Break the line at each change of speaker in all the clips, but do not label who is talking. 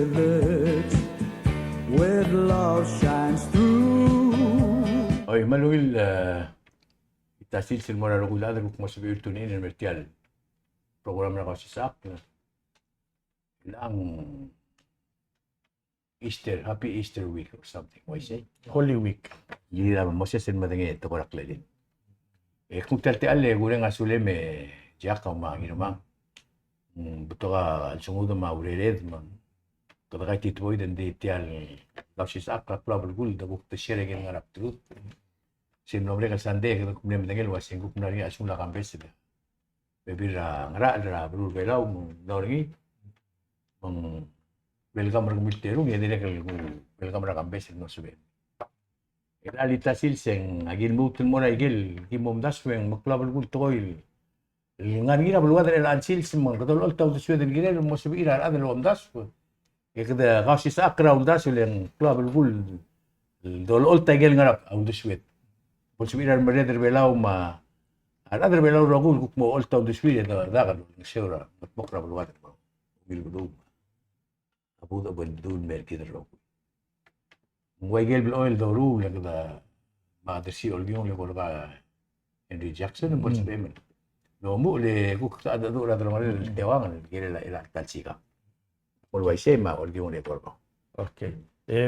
village where love shines through.
Oy, malungil itasil sin mora ro kula ro kuma sabi ito ni mertial. Program na kasi sa akla. Ilang Easter, Happy Easter week or something. Why say?
Holy Week.
Gira mo siya sin madangi ito korak din. Kung terte ale gure nga sule me jaka mga ginamang. Buto ka sungudo maulired man. Kada kay titboy den di tial kasi sa akla club gul da bukta share gen nga raptru. Sin nombre ka sande ka kumne madangel wasing ko kumna ri asula kambes da. Bebira ngara bru belaw mo dorngi. Mang welcome ra militero ngi dire ka welcome ra kambes no sube. Alita silseng agil mutul mo na igil himom dasweng maklabal gul toil. Ngan gira beluga dari al-ansil semang katol tahu tu sudah gira mo sabi ira ada lo amdas ko. Kada kasi sa akra amdas yung klabal gul dol ol tagel ngarap au suwet. Mo sabi ira mereder belaw ma ada belaw ragul kuk mo ol tahu suwet da kan sura mokra beluga mo. Bil bedu. Abu da bandul mer kidar ro. Mo igel bil oil doru ya kada ma dersi ol yung le bolga Henry Jackson mo sabi no mo le kuk sa ada dura dalam hal dewangan kira la ila talsika. Mulway sema ol yung le porko.
Okay.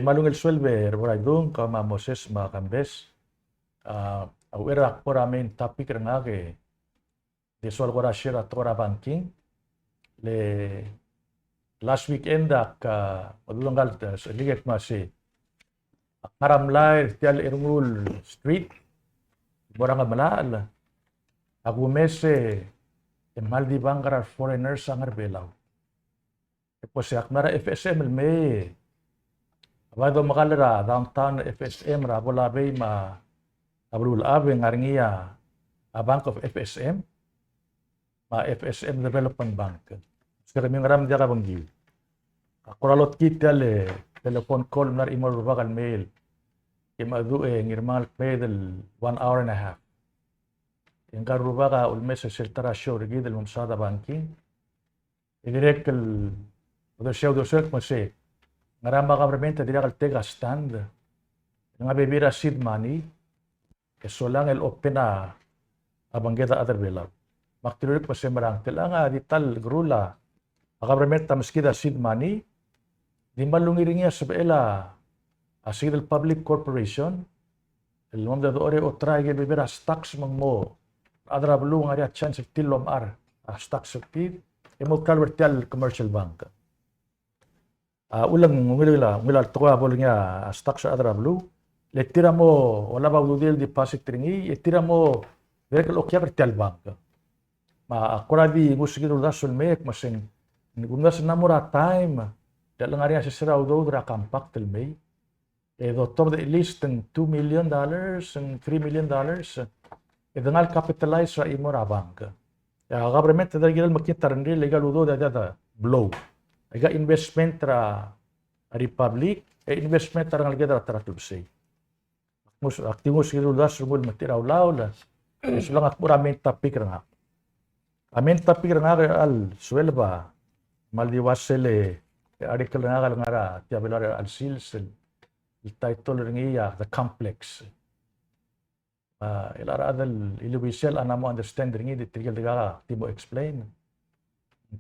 Malungil suelbe berai dung kama Moses ma kambes. Awera por amen topik nga ke de sol gora share tora banking le last weekend ka madulungal sa liget masi karamlay tial irngul street borang malal agumese emal di bangara foreigners ang arbelaw po si akmara FSM el me abado makalera downtown FSM ra bola bay ma abrul abe ngaringia a bank of FSM ma FSM Development Bank sekarang ngaram dia ka banggi akuralot kita le telepon call nar imor bakal mail imadu ngirmal pedal 1 hour and a half yang karuba ka ulmes sa siltara show rigid el mumsada banking idirek el do show do set mo se ngaramba ka prementa dira kal tega stand nga bebira seed money eso lang el opena abanggeda other below maktilurik pa se marang telanga dital grula ka prementa maskida seed money di malungiringia sa bela asid el public corporation el nombre do ore otra ge bebira stocks mo adra belum ada chance tilom ar stocks active emo kalvertial commercial bank ulang ngilala toka bolnya stocks adra belum letira mo wala ba udil deposit ringi letira mo verkel okya vertial bank ma akoradi musigiro dasul mek masing gumnas namura time dalang area sa sira do dra kampak tel may doctor de list ng $2 million and $3 million idangal capitalize sa imora bank ya government da gilal makita rin legal udo da blow aga investment ra republic investment ra ngalgeda tra tubsay mus aktivo siguro das rumul matiraw laula sulang at puramen tapik ra amen tapik ra al suelba maldiwasele article nga ngara tiabelar al sils el title ringiya the complex ilara adal iluwisel anamo understand ringi ditigil daga timo explain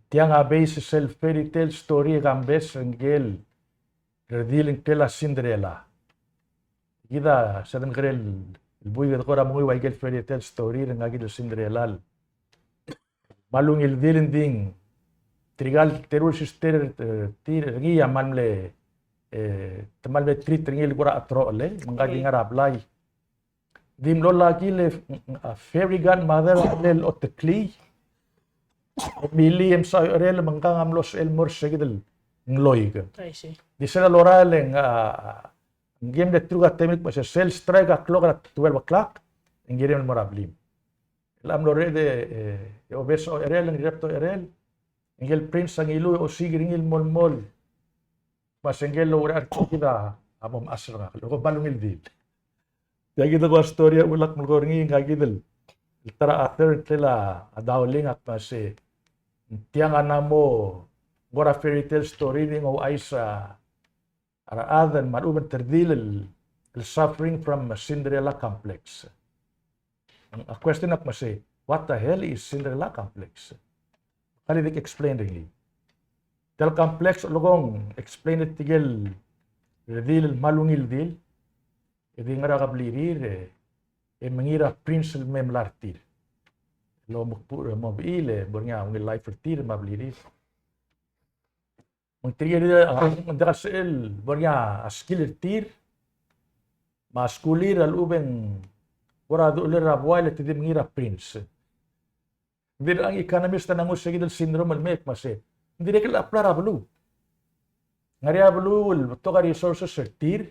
tiang base self fairy tale story gambes ngel revealing tela Cinderella ida sadan grel el buy de kora muy waigel fairy tale story ngagi de Cinderella malung il ding trigal terul sister tir ringiya manle temal be treat ringil gura atro le mangagi ngarap lai dim lo lagi le fairy godmother le otekli Miliam sa rel mangkang los elmor segidel ngloy ka
I see.
di sila lorale game de truga temik pa sel strike o'clock at 12 o'clock ngirem morablim lam lore de obeso rel ngirepto rel ngel prince ang ilu o sigiringil molmol pasengel lo rar kita amom asra ko balungil di dagi to story ulak mulgorngi ngagidel tara after tela adawling at pase tiang anamo gora fairy tale story ni ngo ay sa araadan maruban terdil el suffering from a Cinderella complex. A question of say, what the hell is Cinderella complex? Kalidik explain rin. Tel complex logong explain it tigel redil malungil dil. Idi nga kablirir mengira prince memlartir. Lo mobile bornya ungil life tir mablirir. Mengtrigger ang dasel bornya skill tir maskulir al ubeng Warado ulir rabuay at mengira prince. Hindi ang economist na nangus sa syndrome al-mek masih. Hindi na kila aplara balu. Ngariya balu, ito ka resources sa tir.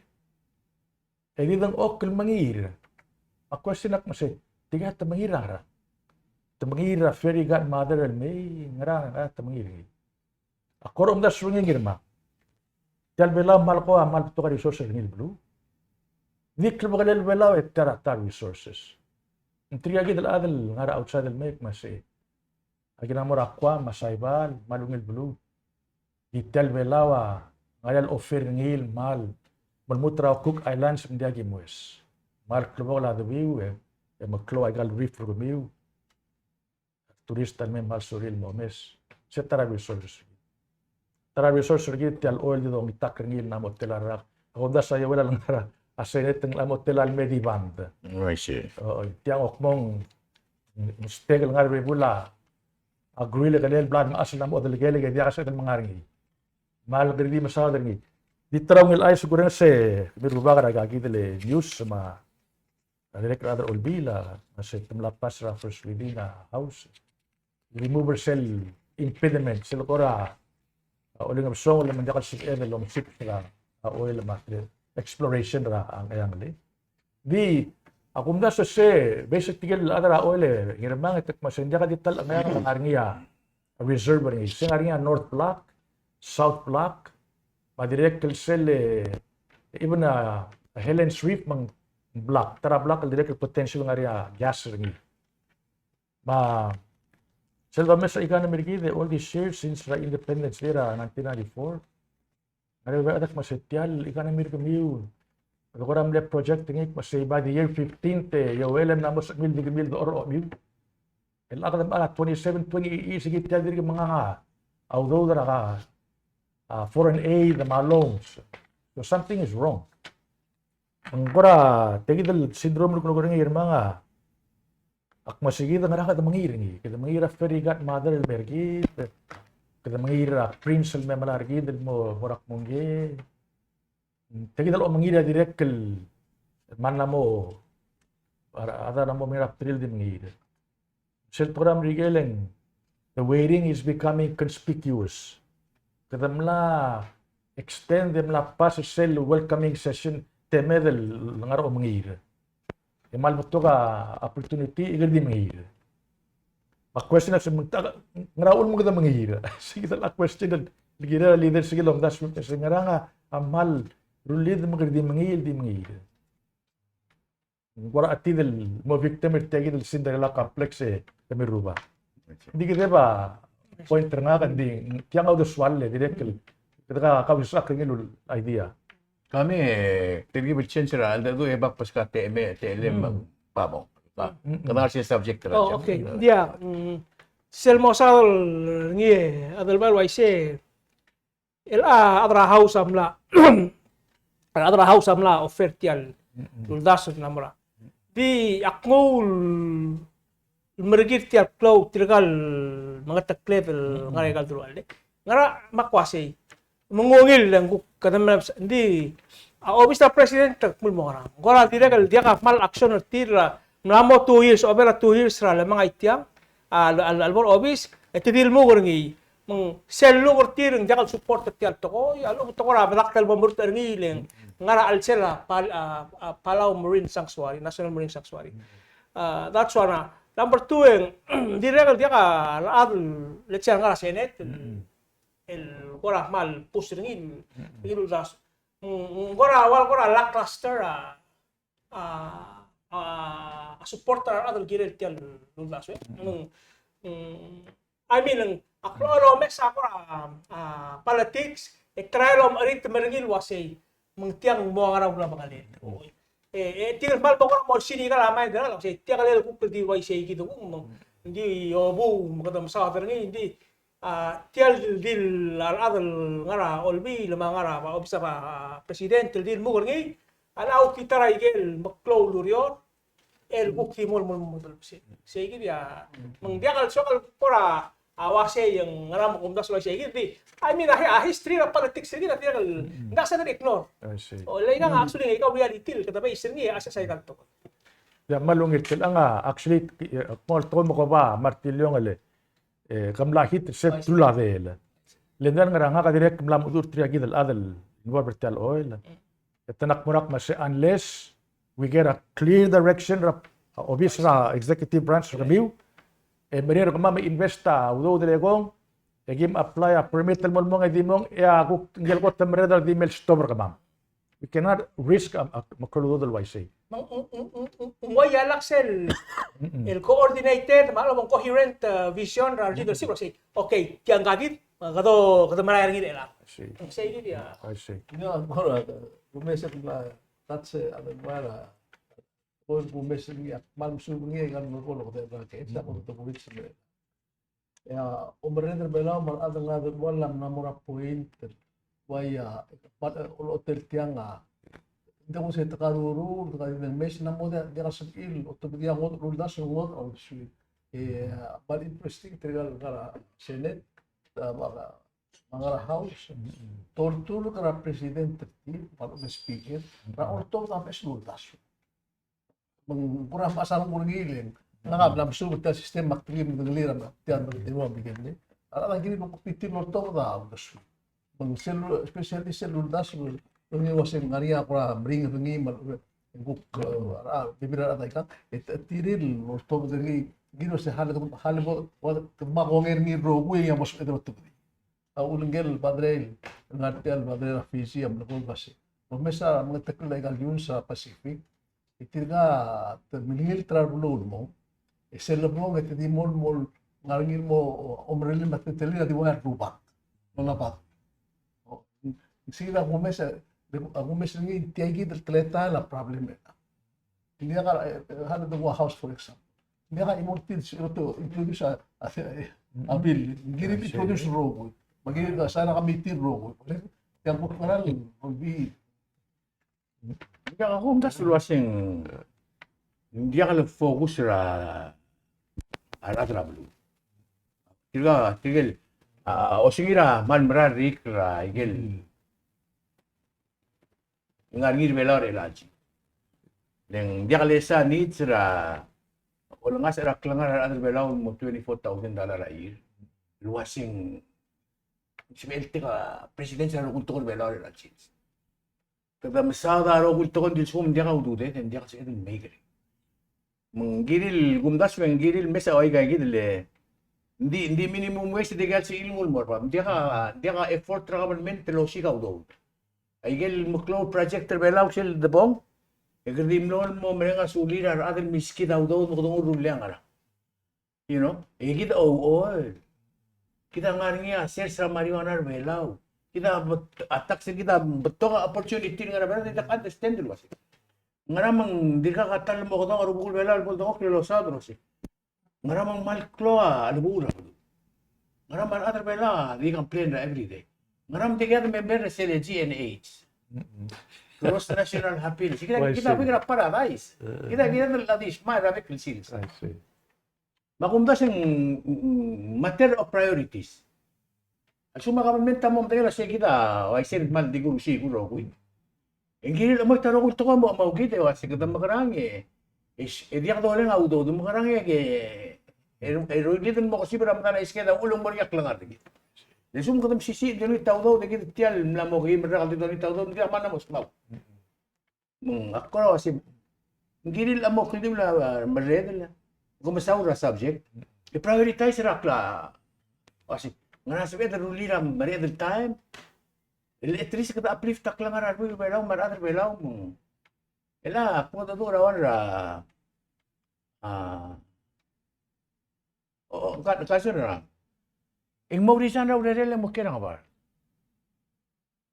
Eh di dang okil mangir. A question ak masih, tiga tamangira ra. Tamangira fairy godmother al-may. Ngara tamangira. Ako rom da swingin girma. Tial bela mal ko amal ito ka resources ngil balu. Di kalbagalal belaw et taratar resources. Intriyagi dal adal ngara outside del make masih. Agi namor aqua masaybal malungil bulu. Itel belawa ngayal offer ngil mal malmutra Cook Islands mdiagi mues. Mal klubo la debiu e maklo agal reef rumiu. Turista men mal suril momes. Setara resources. Tara resources git tel oil di dong itak ngil na motel arak. Ako da saya wala lang ngara. Asenit ng motel al mediband.
I see.
Tiang okmong stegel ngar bula. Agruile kanel blood maasal mo delegele dia kasi ng mga ringi. Mal gadi masada ringi. Di tarong il ay siguro se biruba ka gagidele news ma direct rather olbila kasi tumlapas ra first lady na house. Remover cell impediment sila kora uling of song lang mandakal sig ever long sip sila oil material exploration ra ang ayang li. Di ako muna sa basic tigil adara oil ngirmang itak masendya ka dital ang ayang arngiya reserve rin. Sing arngiya North Block, South Block, madirect sel even Helen's Reef mang block, tara block al direct potential ng arngiya gas rin. Ma selva sa economy rin all these years since the independence era 1994. Ngari adak masetyal economy kamiu. Koram le project ngik masay by the year 15 te yawelem na mos mil or miu. El akadam 27 28 sige tyal diri mga nga. Although there are foreign aid the loans. So something is wrong. Ang kora tegidal syndrome ko ngir mga ak masigida nga ka mangiringi. Kita mangira fairy godmother el bergit. Kada mangira prince el memalargi del mo morak mongge. Tegidal o mangira direct kel man mo ada namo mira april di mangira. Sel program rigeleng the waiting is becoming conspicuous. Kada mla extend them la pass sel welcoming session temedel ngaro mangira. Emal mo to ka opportunity igad di mangira. Question na sa ngaraon mo kada manghihira. Sige tal question na ligira leader sige long das mo kasi nga amal rulid mo kada di manghihira. Wala atidel mo victim tagi del Cinderella complex kami ruba. Hindi kita ba pointer nga kandi kaya nga udoswal direct kita kawisak ng idea.
Kami tigi bercensura alda do ebak pas ka TLM pamo. Kadang siya subject ra.
Oh, okay. Dia selmosal ngi adal wai se adra house amla adra house amla offertial luldas namra. Di akngol mergir tial flow tirgal mga taklevel ngare gal dual. Ngara makwasi mengungil lang kadam di obis na president takmul mo ngara. Ngora tirgal dia ka mal action tira Mlamo 2 years, over 2 years ra mga ityang albor obis etidil mo ngi mong sello kortireng jakal support tial to ko alo to ko ra balakal bomur ngileng ngara alsela Palau Marine Sanctuary, National Marine Sanctuary. That's one. Number 2 eng diregal dia ka let's say ngara Senate el kora mal pusringin ngil das kora wal kora lackluster supporter adal girel tial luldas I mean, ang aklo sa ako politics, trial arit merengil wasay, mengtiang mo araw na bangalin. Tiang mal bako mo sini ka lamay dala, kasi tiang kalel ko di wasay gitu kung hindi obo makadam sa atin hindi tial dil al-adal ngara olbi lama ngara pa obsa pa presidente dil mo ngi alaw kita ra igel maklo lurior el bukti mol sige dia mengdiakal sokal pora awase yang ngaram kumdas lo sige di I mean history na politics sige na tial nda sa ignore
I see.
o lay nga actually ikaw reality katabi isirni asa sa ikalto
Ya malungit sila nga actually mo to mo ko ba martilyo ngale kamla hit set tula vela lendan nga direct kamla udur triagi dal adal involved tal oil tanak murak mas unless we get a clear direction obvious na executive branch review meron kama may investa udo dilegong gim apply a permit mo mo nga dimong ako ngel ko tamredal di mel stop kamam we cannot risk makuludo dal YC
Ngoy yalak sel el coordinated malo mong coherent vision ra leadership say okay tiang gadit kado marayar gid ela say gid ya
I see.
Nga, mora, bumesa na, tatse, mara, kung bumesa niya, malumsubong niya, kan mo ko, kaya na, kaya sa kung ito kulit sa mga. Kaya, umarender ba lang, adang walang na mura point, waya, hotel tiang nga, hindi ko sa takaruro, takaruro, mes na mo, di ka sa il, o tabigyan ko, rulas, ngot, o sweet. But interesting, trigal ka Senate, mga house, tortulo ka na presidente, para na speaker, na orto na mes lulas. Kurang masalang kurang giling, nakablamsubot ka sistema, maktilim ng liram, tiyan ng tinuwa, bigyan niya. Alam gini mo kupitin orto na ulas. Especially sa lulas, nung iwasin nga niya, kung bring ng imal, bibira na tayo ka, tiril, orto na gino sa halimo, makongin ni Rogue, yung mas ito matugdi. Ulunggel, Padrel, Ngartel, Padrel, Fisi, ang lakong kasi. Pumesa, mga takulay yun sa Pacific, itiraga, milingil trabulo mo, sila mo, di mo, ngarangin mo, umrilin, matitili na di mo yan rubak. Malapat. Sige na, pumesa nga, tiyagi del tleta la problem. Hindi ka, hanap ng house for example. Hindi ka imortil, ito, introduce sa abil, hindi introduce robot. Magiging sana kami tiro. Yang ko kanal, magbi.
Kaya ako das luasing hindi ka focus ra atrablo. Tigil o singira man mararik ra igel. Ngir velar elaji. Neng dia kalesa needs ra wala nga sa raklangan ra adal belaw mo $24,000 a year. Luasing simelte ka president sa kultur velar elaji. Kada masada ro kultur dil sum dia ka udude dia ka sa edin maker. Menggiril gumdas menggiril mesa oy ga gidil hindi minimum wage digal si ilmul mor pa dia ka effort ra government pelosi ka udo. Ay gel muklo project belaw sil de bong. Egrim lon mo merenga sulir ar adel miski daw mo kung rulyang ara. You know? Egid kita ngaringi aser sa marijuana belaw. Kita atak sir kita beto ka opportunity nga belaw kita understand dulu sih. Ngaramang di ka katal mo ko tong rubul belaw ko tong kilo sadro sih. Ngaramang malklo alubura. Ngaramang adel belaw di complain every day. Ngaram tiga member sa GNH. Gross national happiness. Kita pikir paradise. Kita ladis marami kilsilis.
I see.
Makumdas yung matter of priorities. Ang sumakamenta mo tayo sa kita, ay sin man di guru siguro ko. Ang ginil mo taro ko to mo maugid wa sa kita makarangi. Di ako lang audo do makarangi ke. Erogidin mo kasi para makana iskeda ulong mo yak lang ati. Lesum kadam sisi dili tawdo de gid tial mlamo gi merak dito ni tawdo di mana mo smaw. Ako raw si ginil amo kundi la maredel. Gumasaw ra subject. I-prioritize ra kla. Kasi nga nasa beda rulira maredel time. At least kada uplift tak lang ra belaw maradel belaw mo. Ela po do rawan ra kasi ra Ing Maurisan raw dere mo kira nga bar.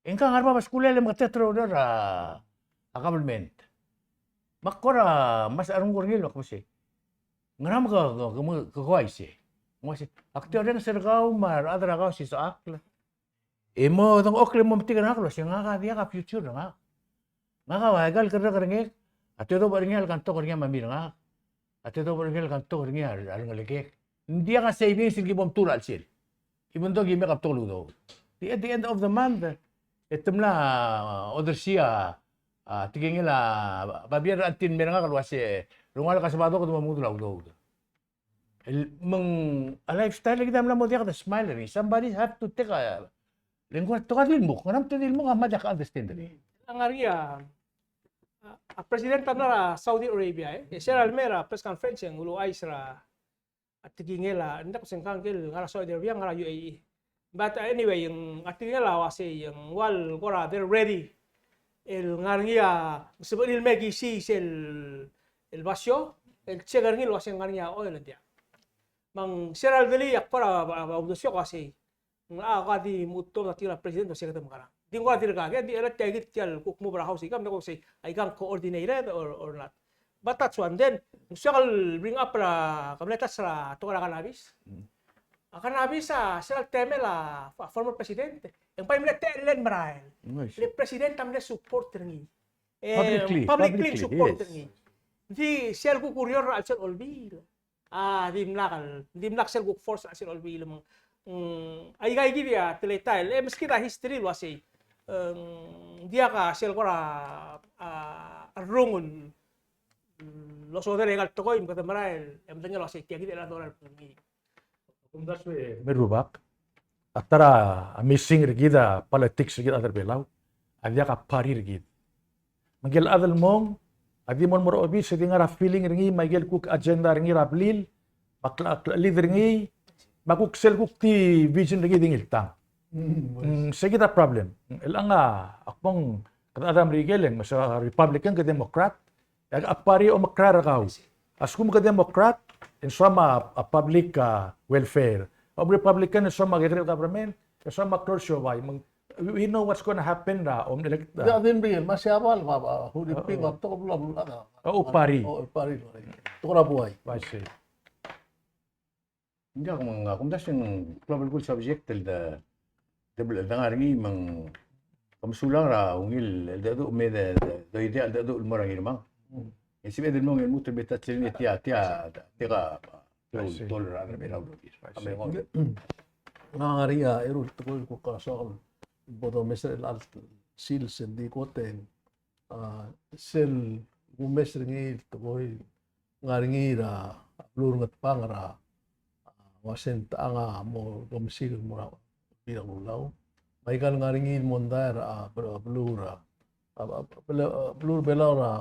Ing ka ngarba baskula le matetro dera a government. Makora mas arung gorngil ko si. Ngram ka kuai si. Mo si aktor den sergau mar adra ka si sa akla. Imo tong okle mo mtigan aklo si nga ka dia ka future nga. Nga ka wagal ka ngek. Atyo to baringel kan to kornya mamir nga. Atyo to baringel kan to kornya al ngalekek. Hindi ka savings silgi bom tural sil. Even though give me up to do. At the end of the month, item la other siya tiging la babier atin meranga kalwase rungal ka sabado ko tumamudo law do. Mang a lifestyle kita mla mo dia ka smile rin. Somebody have to take a lingkwa to ka din mo. Kanam to din mo nga madya ka understand rin.
Ang ariya, President na Saudi Arabia, Sir Almera, press conference yang ulo ay sira at tigingela, hindi ko singkangkil ngara Saudi Arabia, ngara UAE. But anyway, yung atingela wasi yung wal kora, they're ready. El ngarngia, sebab il megi si el basyo, el chegarngil wasi ngarngia oil dia. Mang Sir Alveli akora baudosyo kasi kadi muto na tira president wasi katam kara. Di ko dir ka, di elat tagit tial kuk mo bra house ikam nako say I can coordinated or not. But that's one. Then, shall bring up kabletas ra to cannabis. Cannabis shall teme la former president. Yung pa imlet len marail. Le president tamle support ringi. Publicly support ringi. Di shall ku kurior al shall olbil. Dimlak shall ku force al shall olbil mo. Ay gay dia teletail. Meski ta history wasi. Dia ka shall kora rungun los odere legal toko im kata marail em tanya lo sek tiagi la dolar pumi
Kundas we merubak atara missing rigida politics rigida adar belau adia ka parir rigid magel adal mong adi mon moro obi se dingara feeling ringi magel kuk agenda ringi rablil bakla leader ringi bakuk sel kuk ti vision ringi dingil tang segita problem elanga akpong kata adam rigeleng masa Republican ke Democrat apari o makrarakaw. As kung Democrat, in sama public welfare. O Republican, in sama government, in sama closure. We know what's going to happen na om elect.
Ya din real masyabal baba hudi ping to bula bula.
O pari.
O pari. To ra buhay.
Basi.
Hindi ako mga kumdas yung global goal subject da ngaringi mang kamsulang ra ungil do me do ideal do morang irmang. Si vede il mondo molto bettazioni tia dollar ada belaw do.
Nangaria eru to ko ka so bodo mesre al sil sendi koten sel u mesre ngi to ngaringi ra blur ngat pangra wasen tanga mo domicil mo pirang ulaw may kan ngaringi mondar blur blur belaw ra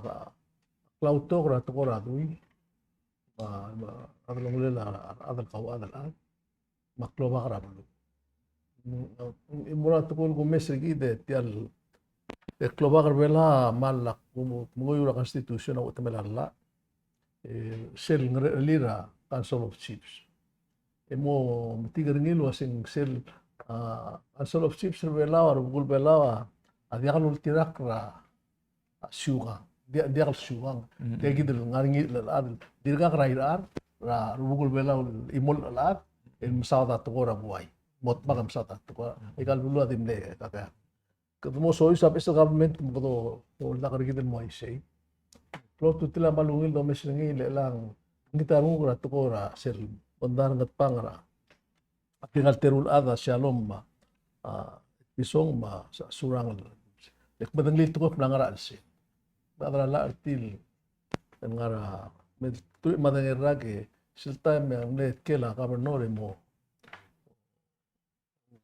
Klauto kora to kora dui adal ngulela adal kau adal makloba kara bulu imura to kol mesri gide tial kloba kara bela malak munguyura constitution au temelalla sel lira council of chiefs emo tigar ngilo asing sel council of chiefs bela or bugul bela adiakan ultirak ra syuga dia kal suang dia gitu ngaringi adil dirga kerairar ra rubugul bela imol alat in masada to ora buai mot bagam sata to ikal dulu adim le kaka ketemu soy sa government bodo la karigid mo ay say plot to tila malungil do mesngi le lang kita ngura to ora sel bondar ngat pangra atingal terul ada shalom ma pisong ma surang lek badang lito ko plangara alsi Badra la artil ngara med tu madangera ke silta me net kela gobernador mo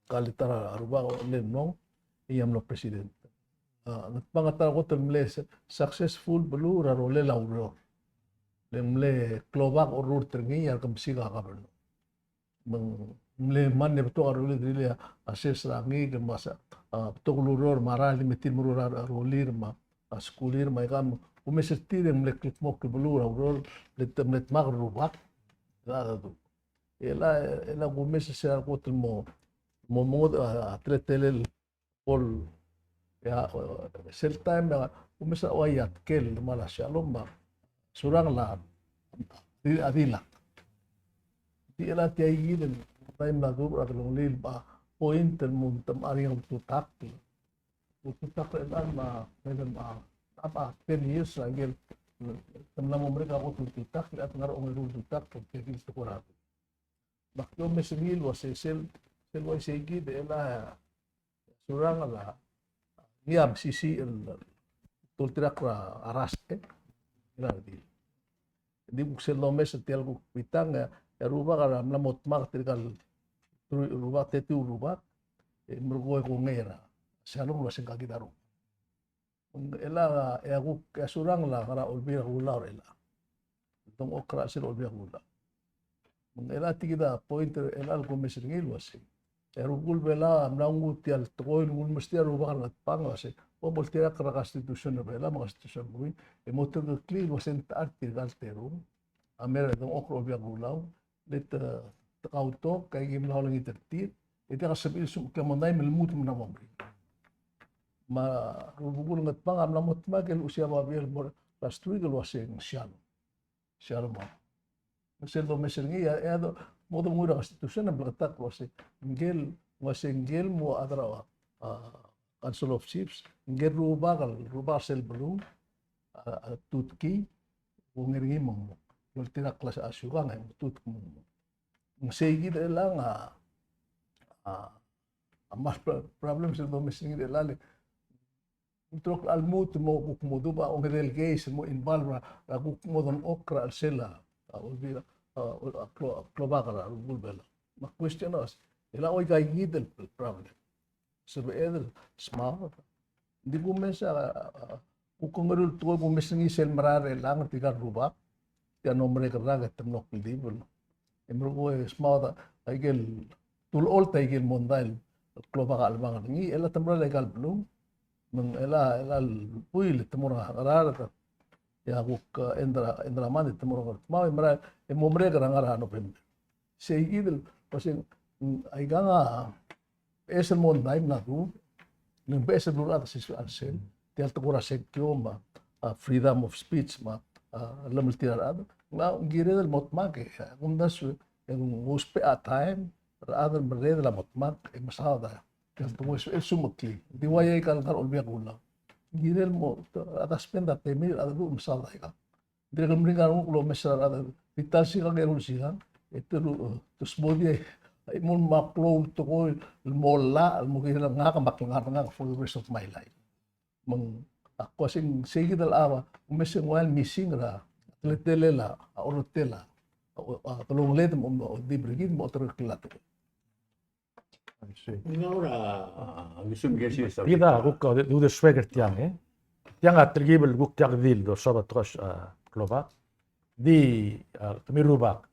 kalitara aruba le no iyam lo president pangata ko temle successful belu ra role la uro lemle klobak urur tergi yar kam siga gobernador mle man ne to role drile assess rangi ke masa to luror marali metin murura rolir ma askulir may kam umesestir mlek mo ke belura urol let magrubak da ela gumesa sa kotel mo atletelel pol ya sel time ya gumesa wayat kel mala shalom ba surang la di adila di ela tiai den time la gubra long lil ba point mo tam ari ang tutak elan ma medan ma apa 10 years agel tamlam mereka ko tutak at ngarong tutak pag tigil sa kurado bakyo mesngil was sel way segi de la surang la niam sisi el tultirak ra araste ila di buksel lo mes tel ku pitang ya ruba ka lamot mak tirkal ruba tetu ruba mergo ko ngera salong lo sengka gitaru ela ya ku surang la kara ulbira ular ela tong okra sel ulbira ular ela tigida pointer ela ko mesngil was Erugul bela amnangu tial toin ul mesti ruba kan pang wase o boltera kra constitution bela ma constitution bui e motor de clear wasen arti gal teru amera dong okro bia gulau let auto kay gim la lang itertit ite ka sabil su kamonday melmut mo na momri ma rubugul ngat pang amna mot magel usia ba biel bor last week wasen shalo ma sel do meserngi ya do modo mura constitution na blatak wase ngel mo adra council of chiefs ngel ruba sel blue tutki ngeringi mo ultira class asyugan ay tut mo segi de lang mas problem sa domestic de lale trok almut mo kukmudo ba o delegation mo involve ra kukmo don okra sela ulbira klobakara bulbela ma question us ila oy kay gidel problem so be smart di gumesa kukungurul to gumesa ngi sel marare lang tigar ruba ya nombre karaga temnok libel emro ko smart ay gel tul all taygel mondal klobaka albang ngi ela temra legal blue mang ela puil temura rara ya guk endra man temura ma mara momre karangara no pem sei idel pasin ay ganga esel mon daim na du ning besel dura sa ansel tel tukura sekyo ma freedom of speech ma lamul tirarado na gire del motmak undas en uspe a time rather mre de la motmak e masada tel tumo es sumukli di waya kal kar olbia kula girel mo atas penda temir adu masada ka dire mringar ulo mesara adu vital sigang erul sigang itu terus bodi ay mon maklo to ko mola mo kila nga ka maklangar for the rest of my life mang ako sing sige dal awa umesing while missing ra tletela orotela tulong let mo di brigid mo otro klato
Ahora, gusto sa
Pida guk du de sweger tiang tiang atrigibel guk tiang dil do sobat tros klova di tumirubak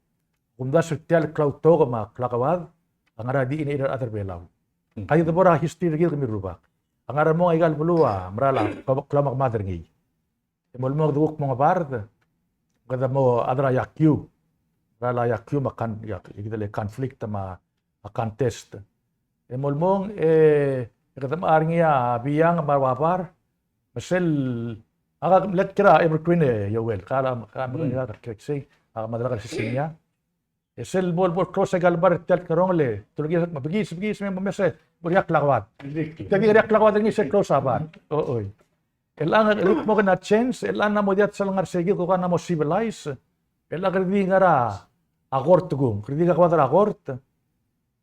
kumda setial klau toga ma klakawad angara di ini ida atar belau kayu tebora history gil tumirubak angara mo igal bulua mrala klamak mother ngi emol mo guk mo bard kada mo adra yakyu rala yakyu makan yak igdele conflict ma contest emol mong kada maarngia biyang marwapar masel aga let kira evergreen yowel kala makanya keksi madala kasi sinya esel bol cross galbar tel karongle tulgi mabigis me mamese buriak lakwat tagi riak lakwat ngi se cross aban oy elang rit mo na chance elang na mo diat salangar segi ko kana mo civilize elang ridi ngara agort gum ridi ka kwadra agort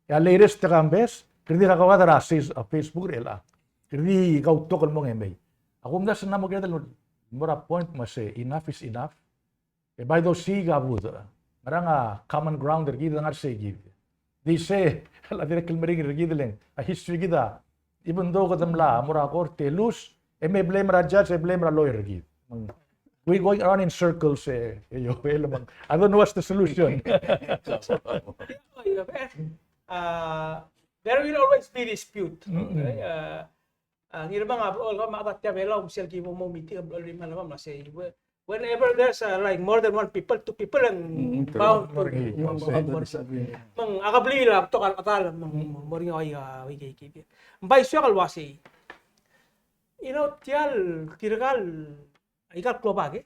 ya leires te gambes ridi ka kwadra sis Facebook ela ridi ka utokol mo ngembay ako mdas na mo gedel mora point mase enough is enough e by those siga buda maranga common ground der gida ngar segi they say la dire kelmering gida leng a history gida even though kadamla mora korte lose e may blame ra judge e blame ra lawyer gid we going around in circles yo elamang I don't know what's the solution
There will always be dispute. Ang iba nga bro, matatya bela sel ki mo meeting bro lima naman na say whenever there's like more than one people, two people ang bound to
Yung boundary sa agreement.
mang akabli la to katal mang moring ay kay bay syo kalwasi tial tiragal ikat klobage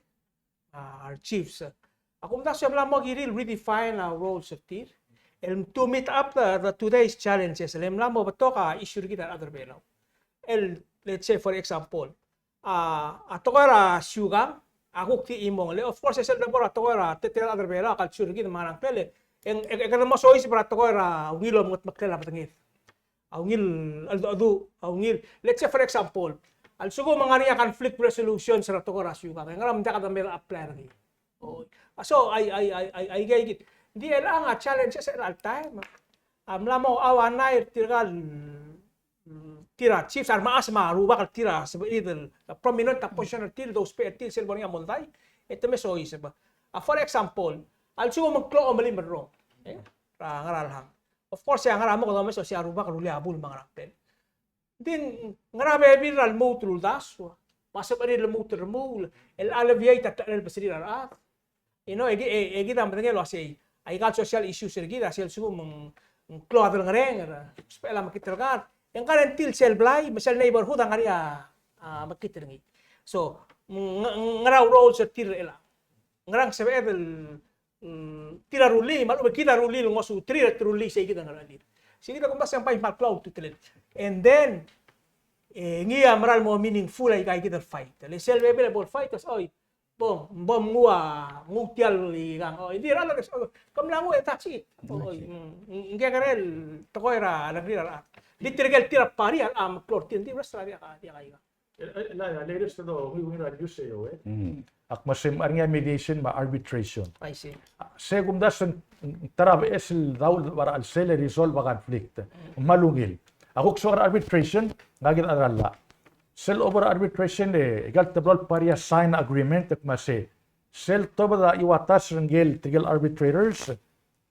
our chiefs ako mta syo mo giril redefine our roles of tir and to meet up the today's challenges lem mo bato ka issue kita other belaw let's say for example ato ka syugam ako ti imong le of course sel na ato ka titira other belaw culture kita manang pele en mo sois para ato ka wilo mo makela patangit awngil awngil let's say for example al sugo mga niya conflict resolution sa ato ka syugam nga ram ka damel apply ri so I gay di lang challenges at all time lamo awanay tira chiefs armas maruba kal tira sa little prominent position til those pay til sel bonia montay ito me so isa ba for example al sugo magklo malim ro ngaralhang of course yang ngaramo ko me so si aruba kal abul mga rakten din ngarabe viral mo truldas pasap ari mo termul el alleviate at el basir arat egi tam tengel wasi ay gal social issues sergida sel sugo mong cloth ngareng spela makitragar yang kanan til sel blay masal neighborhood ang area makitrngi so ngaraw role sa til ela ngarang sa el tira ruli malu kita ruli ngo su tira ruli sa kita ngarali sige ta kumbas yang pay cloud tutelet and then ngia maral mo meaningful ay kay kita fight le sel available fighters oy bom ngutial ligang hindi ra lang kamlango taxi ngia karel tokoira lagrira literal tira pari am klortin di resta dia kaya
La latest no huy na news sayo akmasim arnya mediation ma arbitration.
I see.
Segum dasan tarab esil daul para al sele resolve conflict. Malungil. Ako sa arbitration ngagit aralla. Sel over arbitration egal tablol paria sign agreement akmase. Sel toba iwatas rengel tigel arbitrators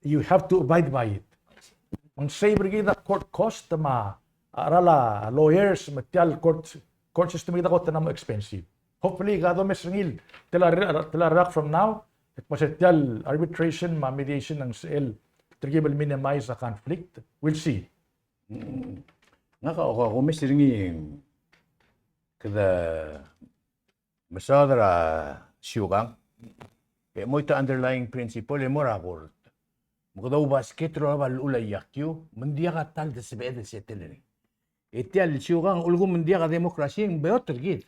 you have to abide by it. Ang say brigida court cost ma arala lawyers material court system kita ko tanam expensive. Hopefully gado mes rengil telarak from now at masetial arbitration ma mediation ng CL trigable minimize a conflict. We'll see.
Nga ako mes rengi kada masadara syugang mo ita underlying principle mo rakor mo basket ro ba ulay yakyo mandiya ka tal de sebed seteleni itial syugang ulgo mandiya ka demokrasya ng bayot tergid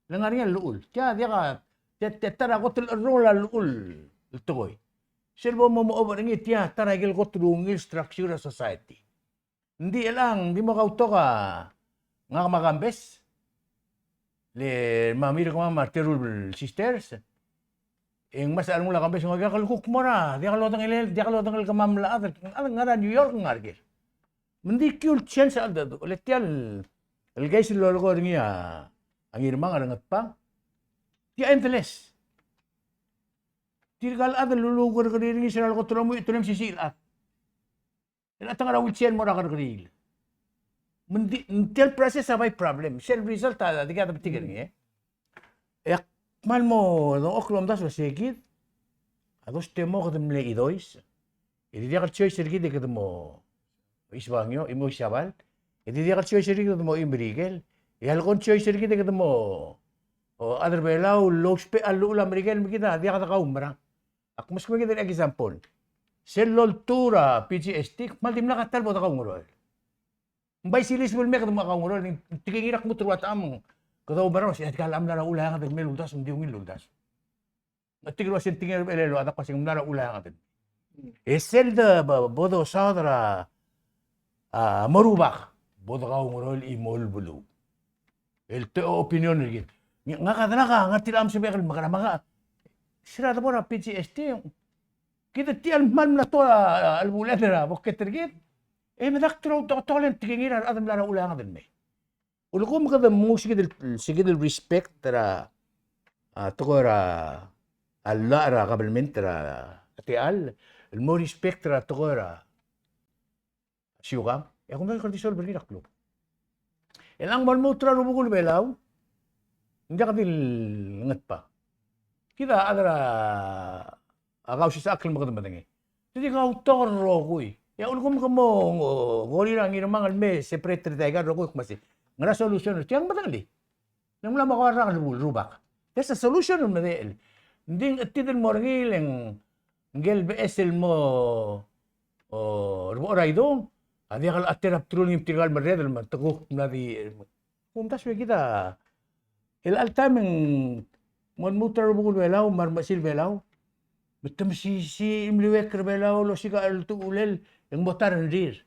langarian luul kaya dia ka tara ko tel rola luul tukoy silbo mo over ngi tiya tara gil ko tulungil structure of society hindi lang di mo kauto ka nga magambes le mamir ko martirul sisters ing mas alam mo lang kambes nga kalukuk mo ra dia kalotang il kamamla ang nga New York ngargil hindi kyul chance alda ulit yan el guys lolo ko ngi ang irmang arangat pa ti endless tirgal ada lulugur ko ringi sinal ko tuloy ito nem sisilat at ang rawit mo ra kargril until process sabay problem shell result di ka tabitigil ngi mal mo no oklom das segid ados temo ko dem le idois idi dia choice sergid de mo isbangyo imo isabal idi dia choice sergid de mo imbrigel e algon choice sergid de mo o other belau lospe alula mrigel mikita dia ka umra ak mas ko gid example seloltura PGST mal dim na katal mo ta ngoro mbay silis mo me ka mo ngoro tikingirak mo truat among kadaw baro siya kalam na ulangan at meluldas hindi yung iluldas. At tigro sin tingin elelo at pasing na ulangan at. Esel da bodo sadra marubak bodo ka ngorol imol bulu. El te opinion ni nga kadana ka nga tilam si bekal maka sira da bora PGST kita tial man na to al bulan na bokket tergit medak tro tolen tingin at adam na ulangan din me. Ulo ko maganda mo sige del respect tara tokora alla ra kabalment tara atial el mo respect tara tokora syuga ya kung nagkardisol beri naklo elang mal mo tra rubugul belaw hindi ka dil ngat pa kita adara agaw si sa akil magdamadangi. Jadi kau tor rokui. Ya ulkum kamo gori lang ina mangal me separate tayo rokui kumasi. Ngara solution tiyang madali. Nang wala makawara ka rubak. That's a solution ng madali. Hindi atidin mo rin ngel beesel mo oray dong. Adi kal atirap truling tigal maredel man tagok na di. Kung taswe kita el altameng mon mutar bukul belaw marmasil belaw. Betam si imliwek belaw lo si ka tu ulel yang motar ndir.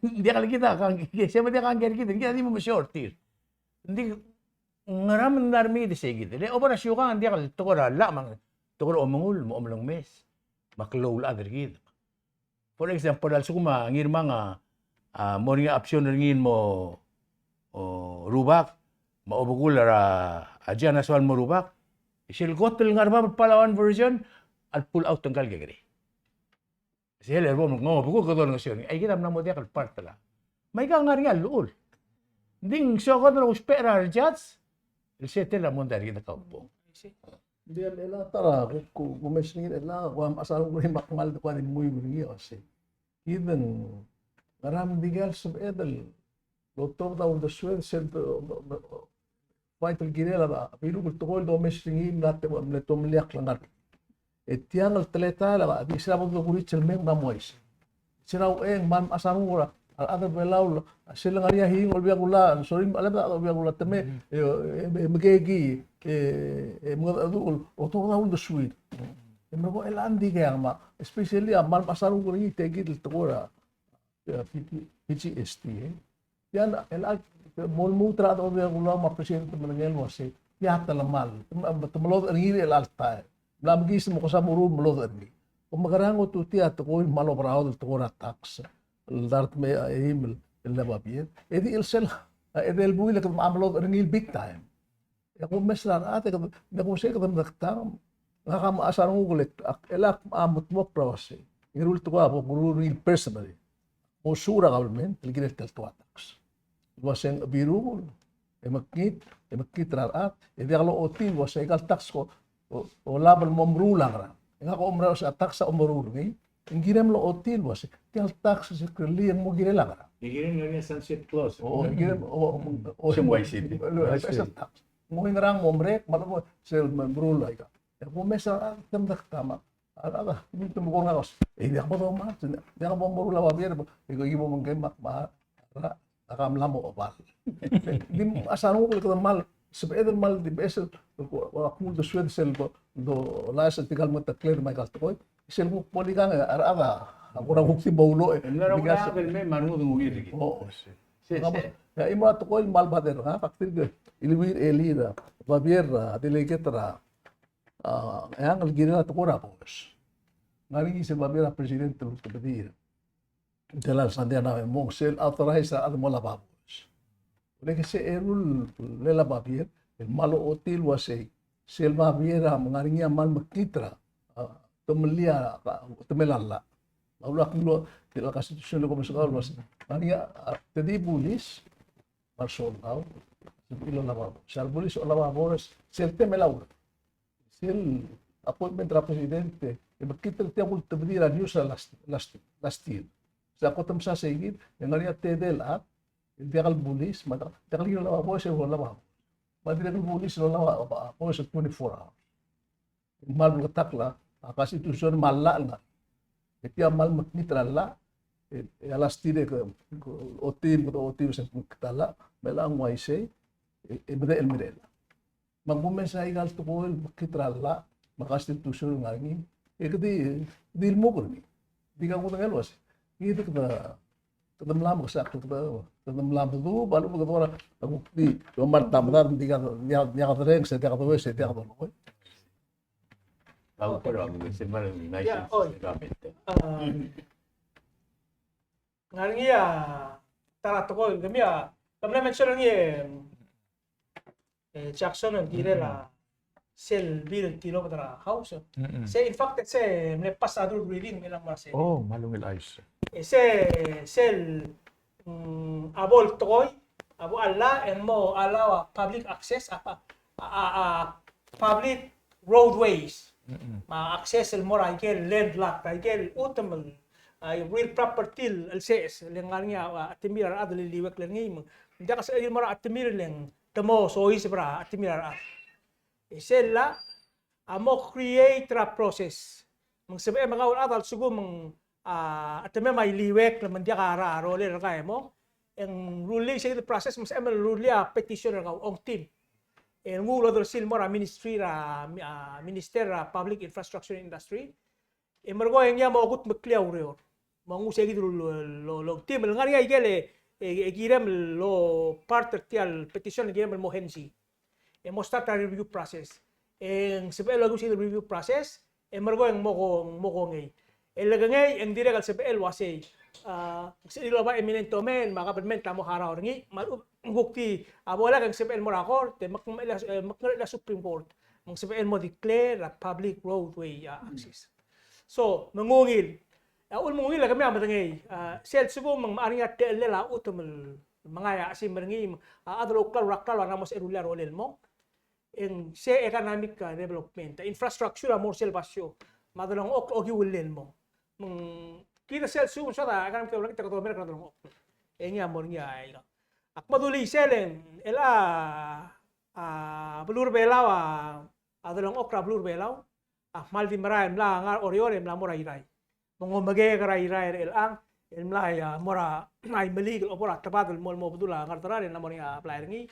Hindi kal kita kang siapa dia kang kita di mo shortir. Hindi ngaram narmi di segit. Le operasyon ka hindi kal tukora la mang tukora omangul mo omlang mes. Maklol adr gid. For example, al sukuma ngir mga mo nga option ringin mo rubak maubugul ra aja naswan mo rubak. Isil gotel ngarba Palawan version al pull out tanggal gagri. Sila erbo mo bugul ko don ngasyon. Ay kita na mo dia kal part la. May ka ngaringal luol. Ding so ko na uspera jats. El settle la mo dari kita kaupo.
Hindi ela tara kumesingin ela wam asal ko makmal ko ni muy bringi ose. Iden ngaram digal sub edel. Doktor da unda suel sento vital girela da pilu ko tokol do mesingin natte mo tom liak langar. Etiang al teleta la di sira mo ko richel meng na mois. Sira eng man asal ko al ada belau sila ngaria hingol biya gula sorry alam da biya gula teme megegi mga adul oto na unda suel. Emang ko elandi kaya ma especially man asal ko ri tegil tokora PGST yan elag mol mutra do biya gula ma presidente manangel wase ya talamal tumlod ri el alta lamgis mo ko sa muru mlod ri o magarango tuti at ko malo brao to ko tax dart me email el lababien edi el sel edi el buila ko amlod ri big time ya ko mesra ate ko na ko se ko naktam nakam asar mo gulit elak amot mo prose irul to ko guru ri personally o sura government el ginel tel to tax waseng biru makit rarat edi kalau otin waseng kal tax ko o labal mo mrulang ra nga ko umra sa tax sa umrur ni ingirem lo otin waseng kal tax sa krilian mo ginelang ra
Igirin nga sunset clause.
o ingirem o
Siyang YCT.
sa tax mo hingrang mo mrek malo sel mrul ay ka ko mesa tamdak tama ala dito mo ko nga os di ako do ma di ako mo mrul wa bier igo mo ngem ma akamlam mo ba di asano ko mal sebenarnya mal di besel aku do sued sel do lasa tigal mo takler may kaltoy sel mo poligang ara ako ra hukti baulo
Ngara ko na kal me manu ng ngiri.
oo ya imo to ko mal bader ha faktir de ilwir elira babierra delegetra yang algira to ko ra pos ngari se babierra presidente lo que pedir de la Sandiana mo sel autoriza ad mo lababos. Ule kasi erul le lababier el malo otil wase sel babiera mangaringia mal makitra temelia temelalla. Laula kilo la constitution ko masakal was. Ngaringia tedi bulis marsol tau ilo lababo. Sel bulis o lababos sel temelaw. Sel appointment ra presidente e makitra tiya ko tebdira news last year. Sa kotam sa segit yang ngaria tedel at diakal bulis mata diakal gila lawa po siya wala ba madiakal bulis wala ba po sa 24 hours mal katakla kasi tuson malla nga itiya mal maknitra la alas tide ko otim sa kitala melang waise bede el mirela magbumen sa igal to ko makitra la makasti tuson nga ni ikdi dilmo ko ni diga ko ngal was gitu kita lam ko sa kita lam do balu ko ora ako di umar tamdar diga ya kadreng sa diga to sa diga to
Ako ko lang ng simple nice gamit.
ngaringia tara to ko gamia kamna mention ngi Jackson ang direla sel bil tilo tara house se in fact se me pasado reading nila mas
Oh, malungil ayos.
ese sel abol toy abo alla and mo allow public access public roadways. Ma-access el mora ikel landlocked ikel utamal real property alses lengarnya atimir adal liwek lengim. Dia kasi el mora atimir leng temo sois bra atimir at. Isella amo create ra process. Mang sabi mga adal sugo mang atime may liwek laman dia kara role ra kay mo. Ang ruling sa process mas emal rulia petition ra ong team. En ngulo del silmora ministry ra minister ra public infrastructure industry e margo yang ya mo gut mekliaw reo mangu segi lo team ngari ay gele e girem lo part tial petition girem mo hensi e mo start a review process en sebe lo gusi review process e margo yang mo ngai e lagangay ang dire kal sebe el wase si lo ba eminento men maka ben tamo haraw ngi bukti wala kang CPL mo rakor te maknala Supreme Court mang CPL mo declare a public roadway access so mangungil mangungil kami amatangay sel sugo mang maaring at lela utumel mga ya si maringi adro rakal na mo sa erular olel mo en se economic development infrastructure mo selbasyo madalong ogi ulel mo kita sel sugo sa economic development kita ko mer kadalong enya mo niya ay Akmaduli selen belur belaw adalong okra belur belaw mal di maray mla ngar oriore mla mora iray mongo mage kara iray ang mla mora ay malig opora tapadul mol mo budula ngar tarare na mori apply ngi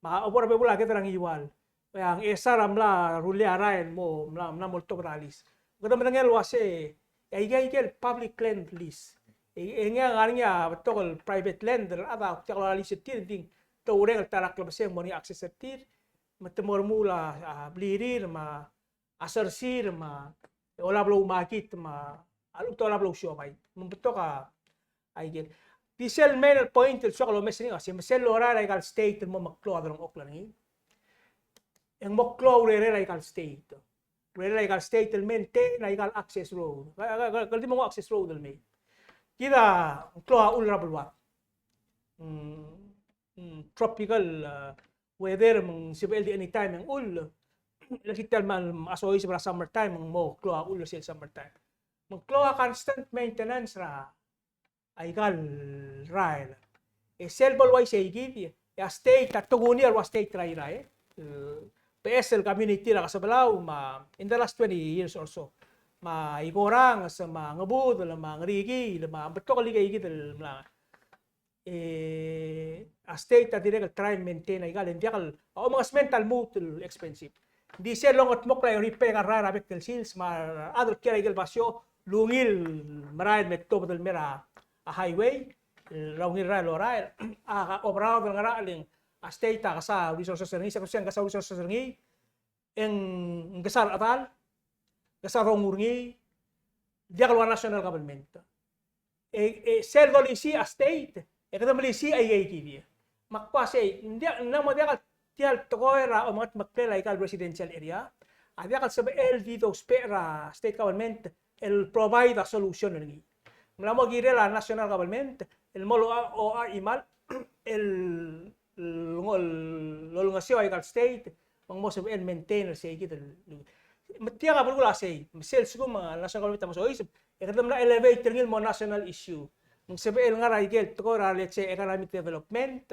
ma opora be bula keterang iwal yang esar mla rulia rain mo mla mol tobralis gada menangel wase ay gay public land lease nga ngarinya betul private lender ada kalau lisetir ding to ureng tarak lebse moni akses setir matemor mula blirir ma asersir ma ola blo makit ma alu to ola blo sio mai membetok ai diesel main point so kalau mesin asi mesel ora legal state mo maklo adong oklan ni yang maklo re legal state legal state el mente legal access road kalau di mo access road el me kita keluar ulra berbuat tropical weather meng sibel di anytime yang ul lagi tel mal asoy sa summer time meng mo keluar ul sa summer time meng keluar constant maintenance ra ay gal rail e selbol way say gidi ya state tatuguni ar state rai rai PSL community ra kasabalaw ma in the last 20 years or so maigorang sa mga ngabud, mga ngrigi, mga betul kali kayak gitu lah. A state tadi dia try maintain ay galin dia kal mga mental mutul expensive. Di siya longot mo kay repair ka rabek tel sales ma other kaya igal basyo lungil marayad metto betul mera a highway lungil ra lora obrado ng raling a state ka sa resources ni sa kusyan ka sa resources ni en gasar atal kasarong urgi dia kalau national government sel dolisi a state kada malisi ay dia makpase dia namo dia tial toera o mat makpela ikal residential area dia kal sabe el dito spera state government el provide a solution ni mlamo gire la national government el molo o imal el lolungasyo ay kal state ang mo sabe el maintainer say kita Matia ka bulgula say, sel sugo mga national government mo so isip, kadam na elevate ngil mo national issue. Mung sebel nga raigel to ra let's say economic development,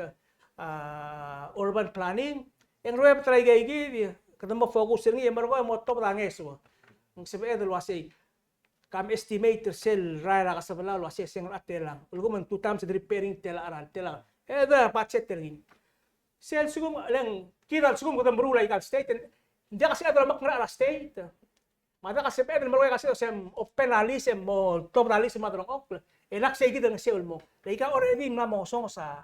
urban planning, ang roem try gay kadam mo focus ngi margo mo top ranges mo. Mung sebel dal wasi kam estimate sel ra ka sa balalo wasi sing atelang. Ulgo man 2 times the repairing tela aral tela. Da patchet ngi. Sel sugo lang kiral sugo kadam rula ikal state hindi kasi ada makna state. Mada kasi pwede malay kasi sem openalism mo totalism madrong ok. Elak sa igid ang seul mo. Ika already na mo song sa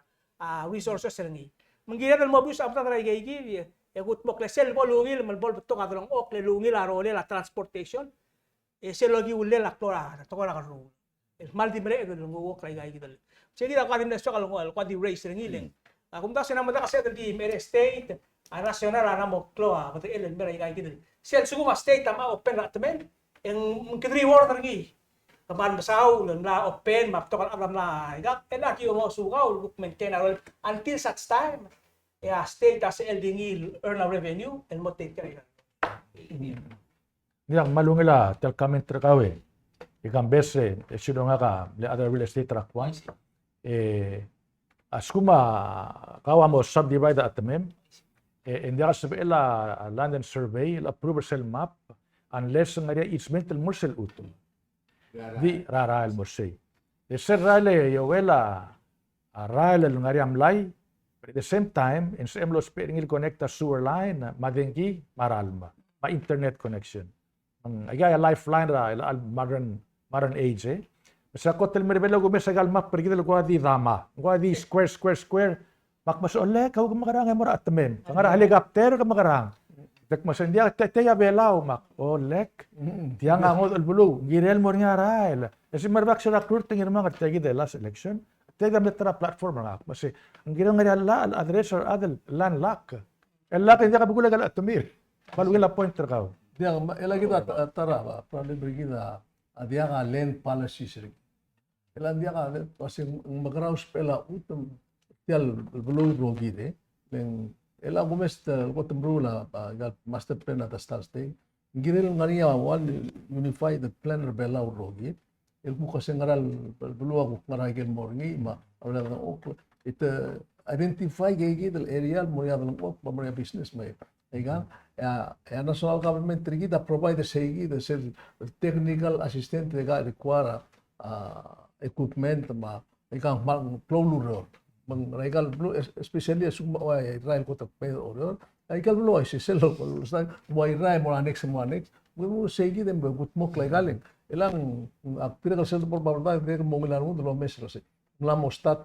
resources ngi. Manggiran mo bus apta try gigi. Egut mo klesel mo lungil malbol beto kadrong ok le lungil arole la transportation. E se logi ulle la tora to la ro. El mal di mere do ngo ok lay gigi dal. Sige da ka din na so kalong ko di race ngiling. Kung da sinamada kasi di mere state a national ana mo kloa pati elen mera ikai kidil sel sugu state tama open atmen en kidri war ngi kaman basaw la open map to alam la idak elaki mo sugaw maintain until such time ya state as el dingi earn a revenue and mo take care
Niang malungila tel kamen trakawe. Ikang bese sino nga ka le other real estate rakwan. Askuma kawa mo subdivide at mem. Hindi ka sabela land and survey la approval cell map unless nga each mental mursel utum. Di raral mo say. Ser rale yowela rale ngari amlay. But at the same time, in sa emlos pwedeng connect sewer line, madengki maralma, ma internet connection. Ang agaya lifeline ra ila modern age eh. Sa kotel merebelo gumesagal map pergitel ko di dama. Ko di square. Makmas ole kau makarang mo at men. Kangara helicopter ka makarang. Tek masendia teya belaw mak. Olek. Tiang angod ulbulu. Girel mo nga rail. Kasi marbak sa recruiting irma kat tegi de last election. Tega metra platform nga. Kasi ang ginang nga la address or adel land lock. Lock hindi ka bugulag at tumir. Balugin la pointer ka.
Dia ela kita tara ba problem kita dia ka land policy sir. Ela dia ka kasi magraus pela utum tial belum rogi de. Len ela gumest ko tembrula gal master plan at start state. Girel ngania one unified planner bela rogi. El ko kasi ngaral belum ako ngaragel morngi ma wala na ok ito identify gigi del area mo ya ng ok pa business may. Ega, national government kita provide segi the technical assistant nga require equipment ma ika mang ploluro mang regal blue especially suma Israel ko ta pero ay kal blue ay selo sa mo Israel mo annex mo segi dem gut mo legaling ilang pinaka sel por babada de mo milano do mes rose la mostat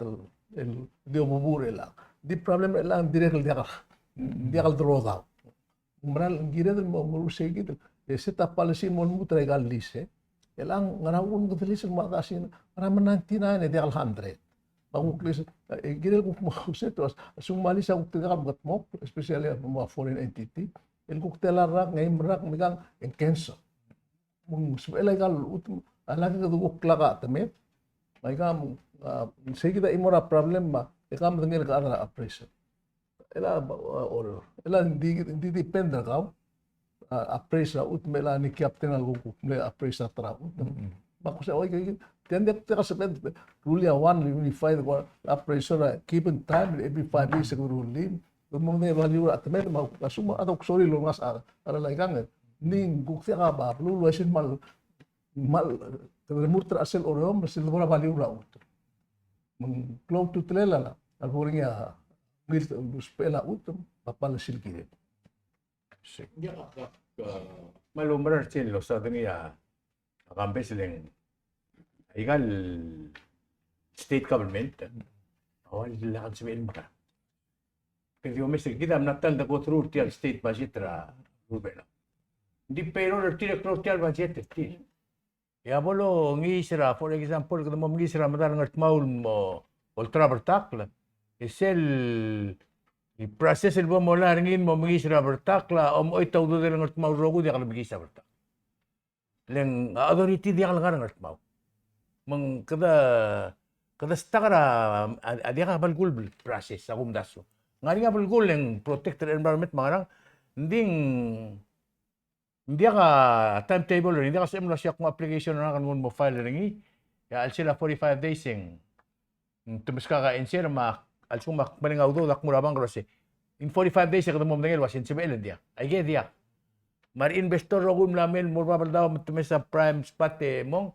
el dio bubure la di problem la direct dia kal droga Umbral gira del mo segi ese ta policy mo mutra egal lise elang ngarawun ko felis mo kasi raman 99 de al 100 banguklis gira ko mo seto sumali sa uktiga gat mo especially mo foreign entity el kuktela rak ngay rak migang en cancer mong illegal utum alagi ka dugok laga tame may ka segi da imora problem ma ekam dengel ka ara appraisal ela hindi depende ka appraise na ut mela ni captain algo me appraise na tra bako sa oy tende ka sa bed rulia one unified appraise na keep in time every 5 years ko rulim mo ne value at men ma asuma ato sorry lo mas ara lai kang ning gukse ka ba lu sin mal remur tra asel orom sil bora value ra ut mong close to tlela la alboringa spela utum papal silkire.
Ya malumbrar sin lo sa dinga akambe siling igal state government awal lakan sabihin maka. Kasi umisig kita natal na go through tial state budget ra Ruben. Di pero director tial budget ti. Ya bolo ngisra for example kada mo ngisra madar ngat maul mo ultra bertakla. Isel i-process el mo laringin mo mangisra bertakla o mo itaw do lang at maurogo di ka nabigisa bertak. Leng authority di ka lang at mau. Mang kada stakara adi ka balgul process sa kumdaso. Ngari nga balgul leng protected environment mangarang hindi ka timetable hindi ka sa imlo siya kung application na kan mo file ringi. Ya al sila 45 days sing tumis ka insert alsung malingaw do dak murabang grose in 45 days kada mo mangel wasin sibel dia ay ge dia mar investor rogum lamen murabal daw tumis sa prime spot mong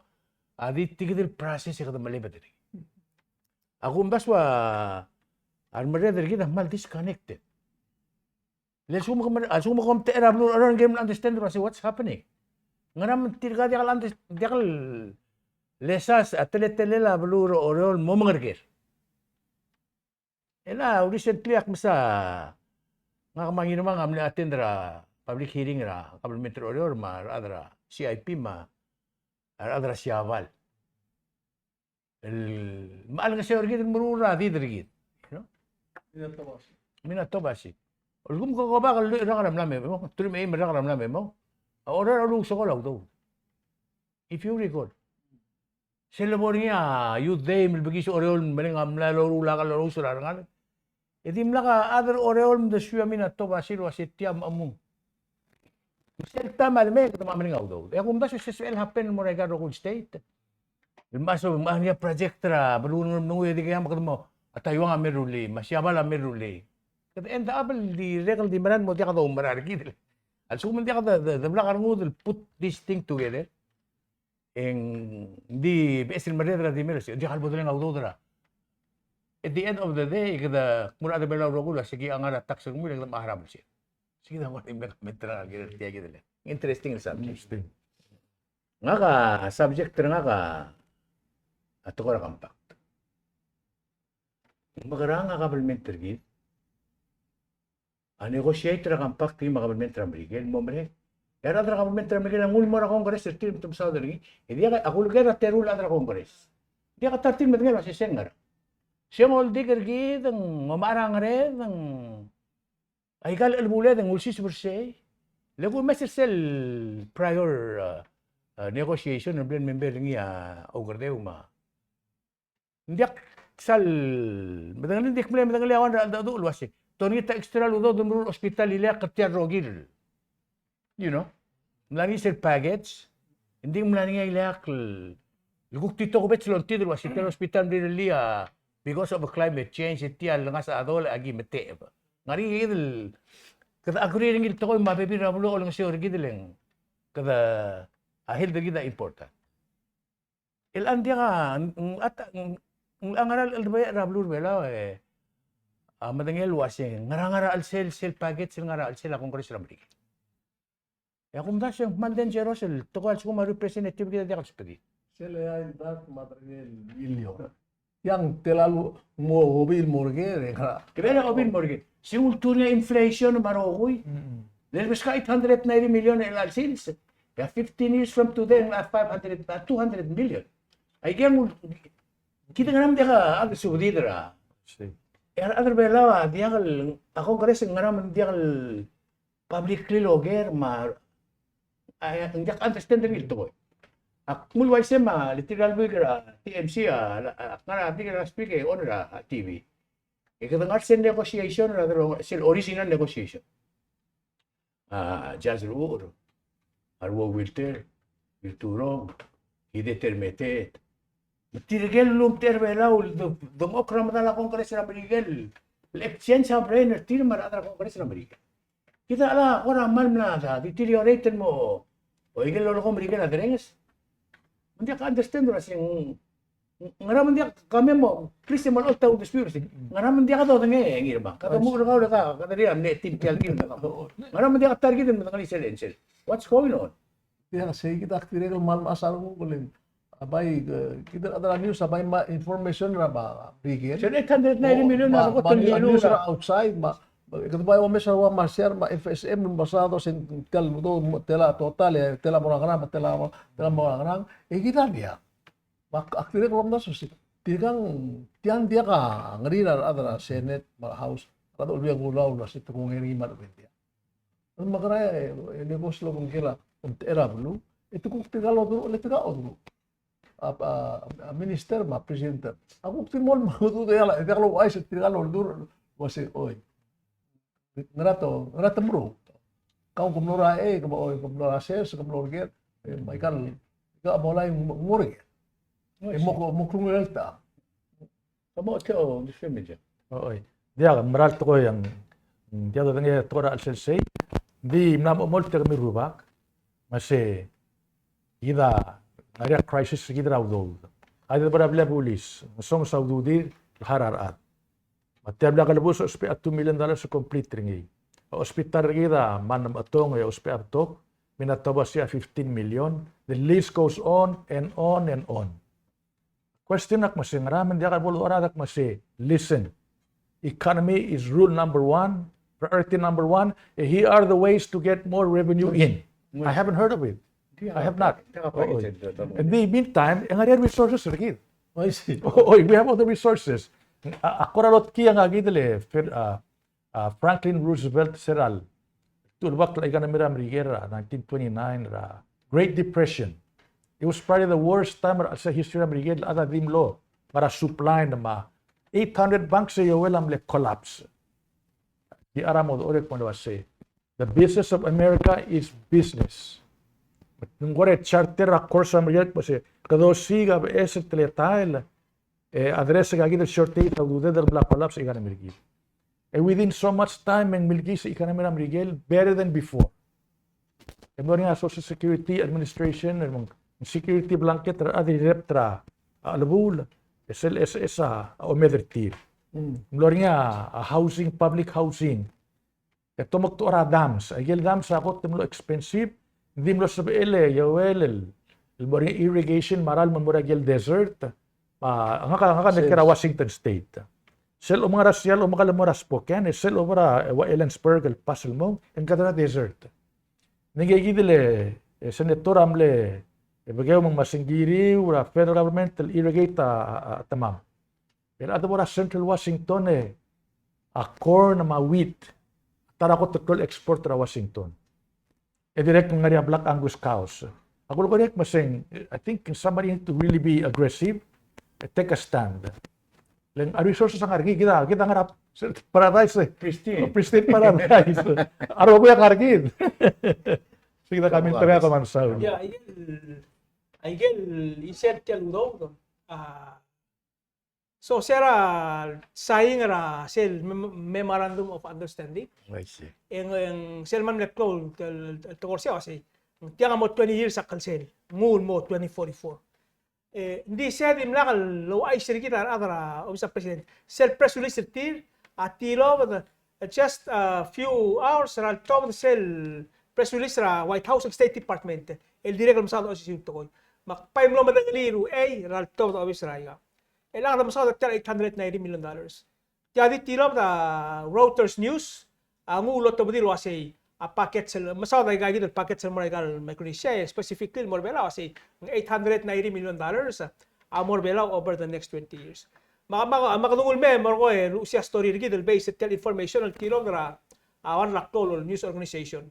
adi tigil process kada malibat diri ako baswa armare diri kita mal disconnected lesum mo kom tera blue aron game understand what's happening ngaram tirga dia kal lesas atletelela blue orol mo mangerger ela recently ak masa nga kamangin mga amli attend ra public hearing ra parliamentary order ma adra CIP ma adra siaval el maal nga siya orgid murura di dirigid no minato basi ulgum ko ba kal ra karam lame mo tuli may ra karam lame mo order alung so ko do if you recall Selebor niya youth day milbigis orol maling amla loro la kal loro surarangan Edim laka other oreol the swiamin at to basil was itiam among. Selta malme kita mamaling audo. Ya kung baso SSL happen mo regard ko state. Maso mahnya project tra belum nunggu di kaya makatmo. Atayo nga meruli, masyaba la meruli. Kada enda abel di regal di manan mo dia kada umrar gid. Al suman dia kada the black ngudel put this thing together. Di besil maredra di meros. Di kalbo lang audo dra. At the end of the day, kada mura ada belaw rogula sige ang ara tax mo lang maharap siya. Sige na mo timber metra gid dia gid. Interesting subject. Nga ka subject nga ka ato ko ra kampak. Magarang nga kabelmenter gid. Ang negotiator ang kampak ti makabelmenter Amerikan mo mre. Era tra kabelmenter Amerikan ang ulmo ra kongres team tum sa dali. Idi ka ako lugar at terul atra kongres. Di ka tartin met nga si sengar. Siya mo digger gid ang mamarang red ang ay kal albulad ang ulsis verse. Lagu mesel prior negotiation ng member niya ogardeu ma. Hindi sal madangal dik mle madangal awan do ulwasi tonita extra ludo dumrul hospital ila katya rogil you know mlani sel package hindi mlani nga ilak luguk tito ko betslon tidro wasi tel hospital lia because of climate change itial nga sa adol agi mete ngari gidel kada agree ring ito ko mabebi rabulo lang siya gidel kada ahil dagida important ilan dia ka at ang aral albay rablur bela madangel wasi ngara al sel paget sel ngara al sel akong kongres Amerika. Ya kung da siyang malden jerosel tokal sa kuma representative kita dia kapsipedi.
Sila ay dak matrigel milyon. Yang telalu mo hobil morgue kara.
Kaya obin morgue. Si ulturnya inflation marokoy. There's 890 million in al sales. Ya 15 years from today 200 million. Ay kaya kita nga naman dia ka ang subdidra. Era other belawa dia kal ako kres nga naman dia kal publicly logger ma ay hindi ka understand rin ito ko. Ak mulway sema literal bigra TMC nga di ka speak on ra TV. Ikatang arts and negotiation ra sil original negotiation. Jazz Ruur, Arwo Wilter, Wilturong, Hidetermetet, Tirigel lum terbelaw dumokra matala kongres na Amerikan. Leksyen sa brainer tirmar atra kongres na Amerikan. Kita ala ora mal na sa deteriorated mo. O igel lo ko Amerikan na drenges. Hindi ka understand ras yung ngaraman dia kami mo Christian mal ulta udespirus. Ngaraman dia ka daw nga ngir ba. Kada mo ka kada dia net team tel gil ka. Ngaraman dia ka target mo ngani silence. What's going on?
Dia say kita aktirel mal asal mo kulen. Abay, kita ada news abay information ra ba bigyan.
So 890 million na ako
news ra outside katubay mo mesa wa ma-share ma FSM basado sin tel do tela total tela mo nang tela mo nang kita dia. Mak aktive ko na susi. Tiang dia ka ngari na ada Senate House kada ulbiang ulaw na sit kung ngiri man dia. Ang makaraya negosyo kung kila era blu itu kung tigalo do tigalo minister ma presidente aku timol mahudu dela kalau ay sa tiralo dur wasi oy ngarato bro kau kumnora kumnora ses kumnora maikal ka bolay nguri mo kumnora
Kamu teo disfemija.
Oy. Dia meral to yang dia to nge tora al sel di nam mol ter mi rubak masih ida area crisis gidra udod. Ada berapa polis, song saududi hararat. Matebla kalabus ospital $2 million sa complete ringi. Hospital gida manam atong ya hospital tok minatobas siya 15 million. The list goes on and on and on. Question nak masih ngaraman dia kalbul oradak masih listen. Economy is rule number 1, priority number 1. Here are the ways to get more revenue in. I haven't heard of it. I have not. In the meantime, ang area resources rigid.
I see.
We have other resources. Ako ralot kaya nga gidele Franklin Roosevelt seral. Tulbak la ikan mira Rigera 1929 ra Great Depression. It was probably the worst time sa history of Rigera ada dimlo para supply na ma 800 banks sa yowel am le collapse. Di aramo orek mo say The business of America is business. Nung kore charter a course America pues kado siga ese teletail address ga gid shorty ta dude der black collapse ikan America. And within so much time and milgi sa ikan America better than before. Emo nga Social Security Administration and security blanket ra adi reptra alabul SLSS o medertir. Mloringa housing public housing. Ito magtuara dams. Agil dams ako timlo expensive. Hindi mo sabi yawel el irrigation maral mamura gel desert. Nga nekira Washington State. Sel o mga rasyal o mga lamoras Spokane. Sel o para Ellensburg el pasel mo. En kadra desert. Nagigidile senator amle ibagaw mga masinggiri ura federal government el irrigate tamam. Pero ato mo Central Washington corn na wheat. Tara ko total export ra Washington. Direct nga rin Black Angus cows. Ako ko direct masing, I think somebody need to really be aggressive and take a stand. Lang resources ang argi kita ngarap paradise
Pristine.
pristine paradise. Araw ko yung argid. Sige na kami taga kamansaw.
Yeah, igel isertial udo. So sera saying ra sel memorandum of understanding.
I see.
En selman leplo el tokorsia kasi. Tiang mo 20 years sa kalsel. Ngun mo 2044. Hindi siya dim lakal lo ay sirikita adara obisa president. Sel press release tir atilo just a few hours ra top the cell press release ra White House State Department. El director masado asisito ko. Makpay mo madali ru ay ra top the obisa ra. Ilang naman sa $890 million. Jadi tilap da Reuters News, ang ulot to budil wasi a packet sel masaw da gagi packet sel moral Micronesia specifically more bela wasi $890 million more bela over the next 20 years. Makadungol member ko Russia story gid based tel information al tilap da awan laktol news organization.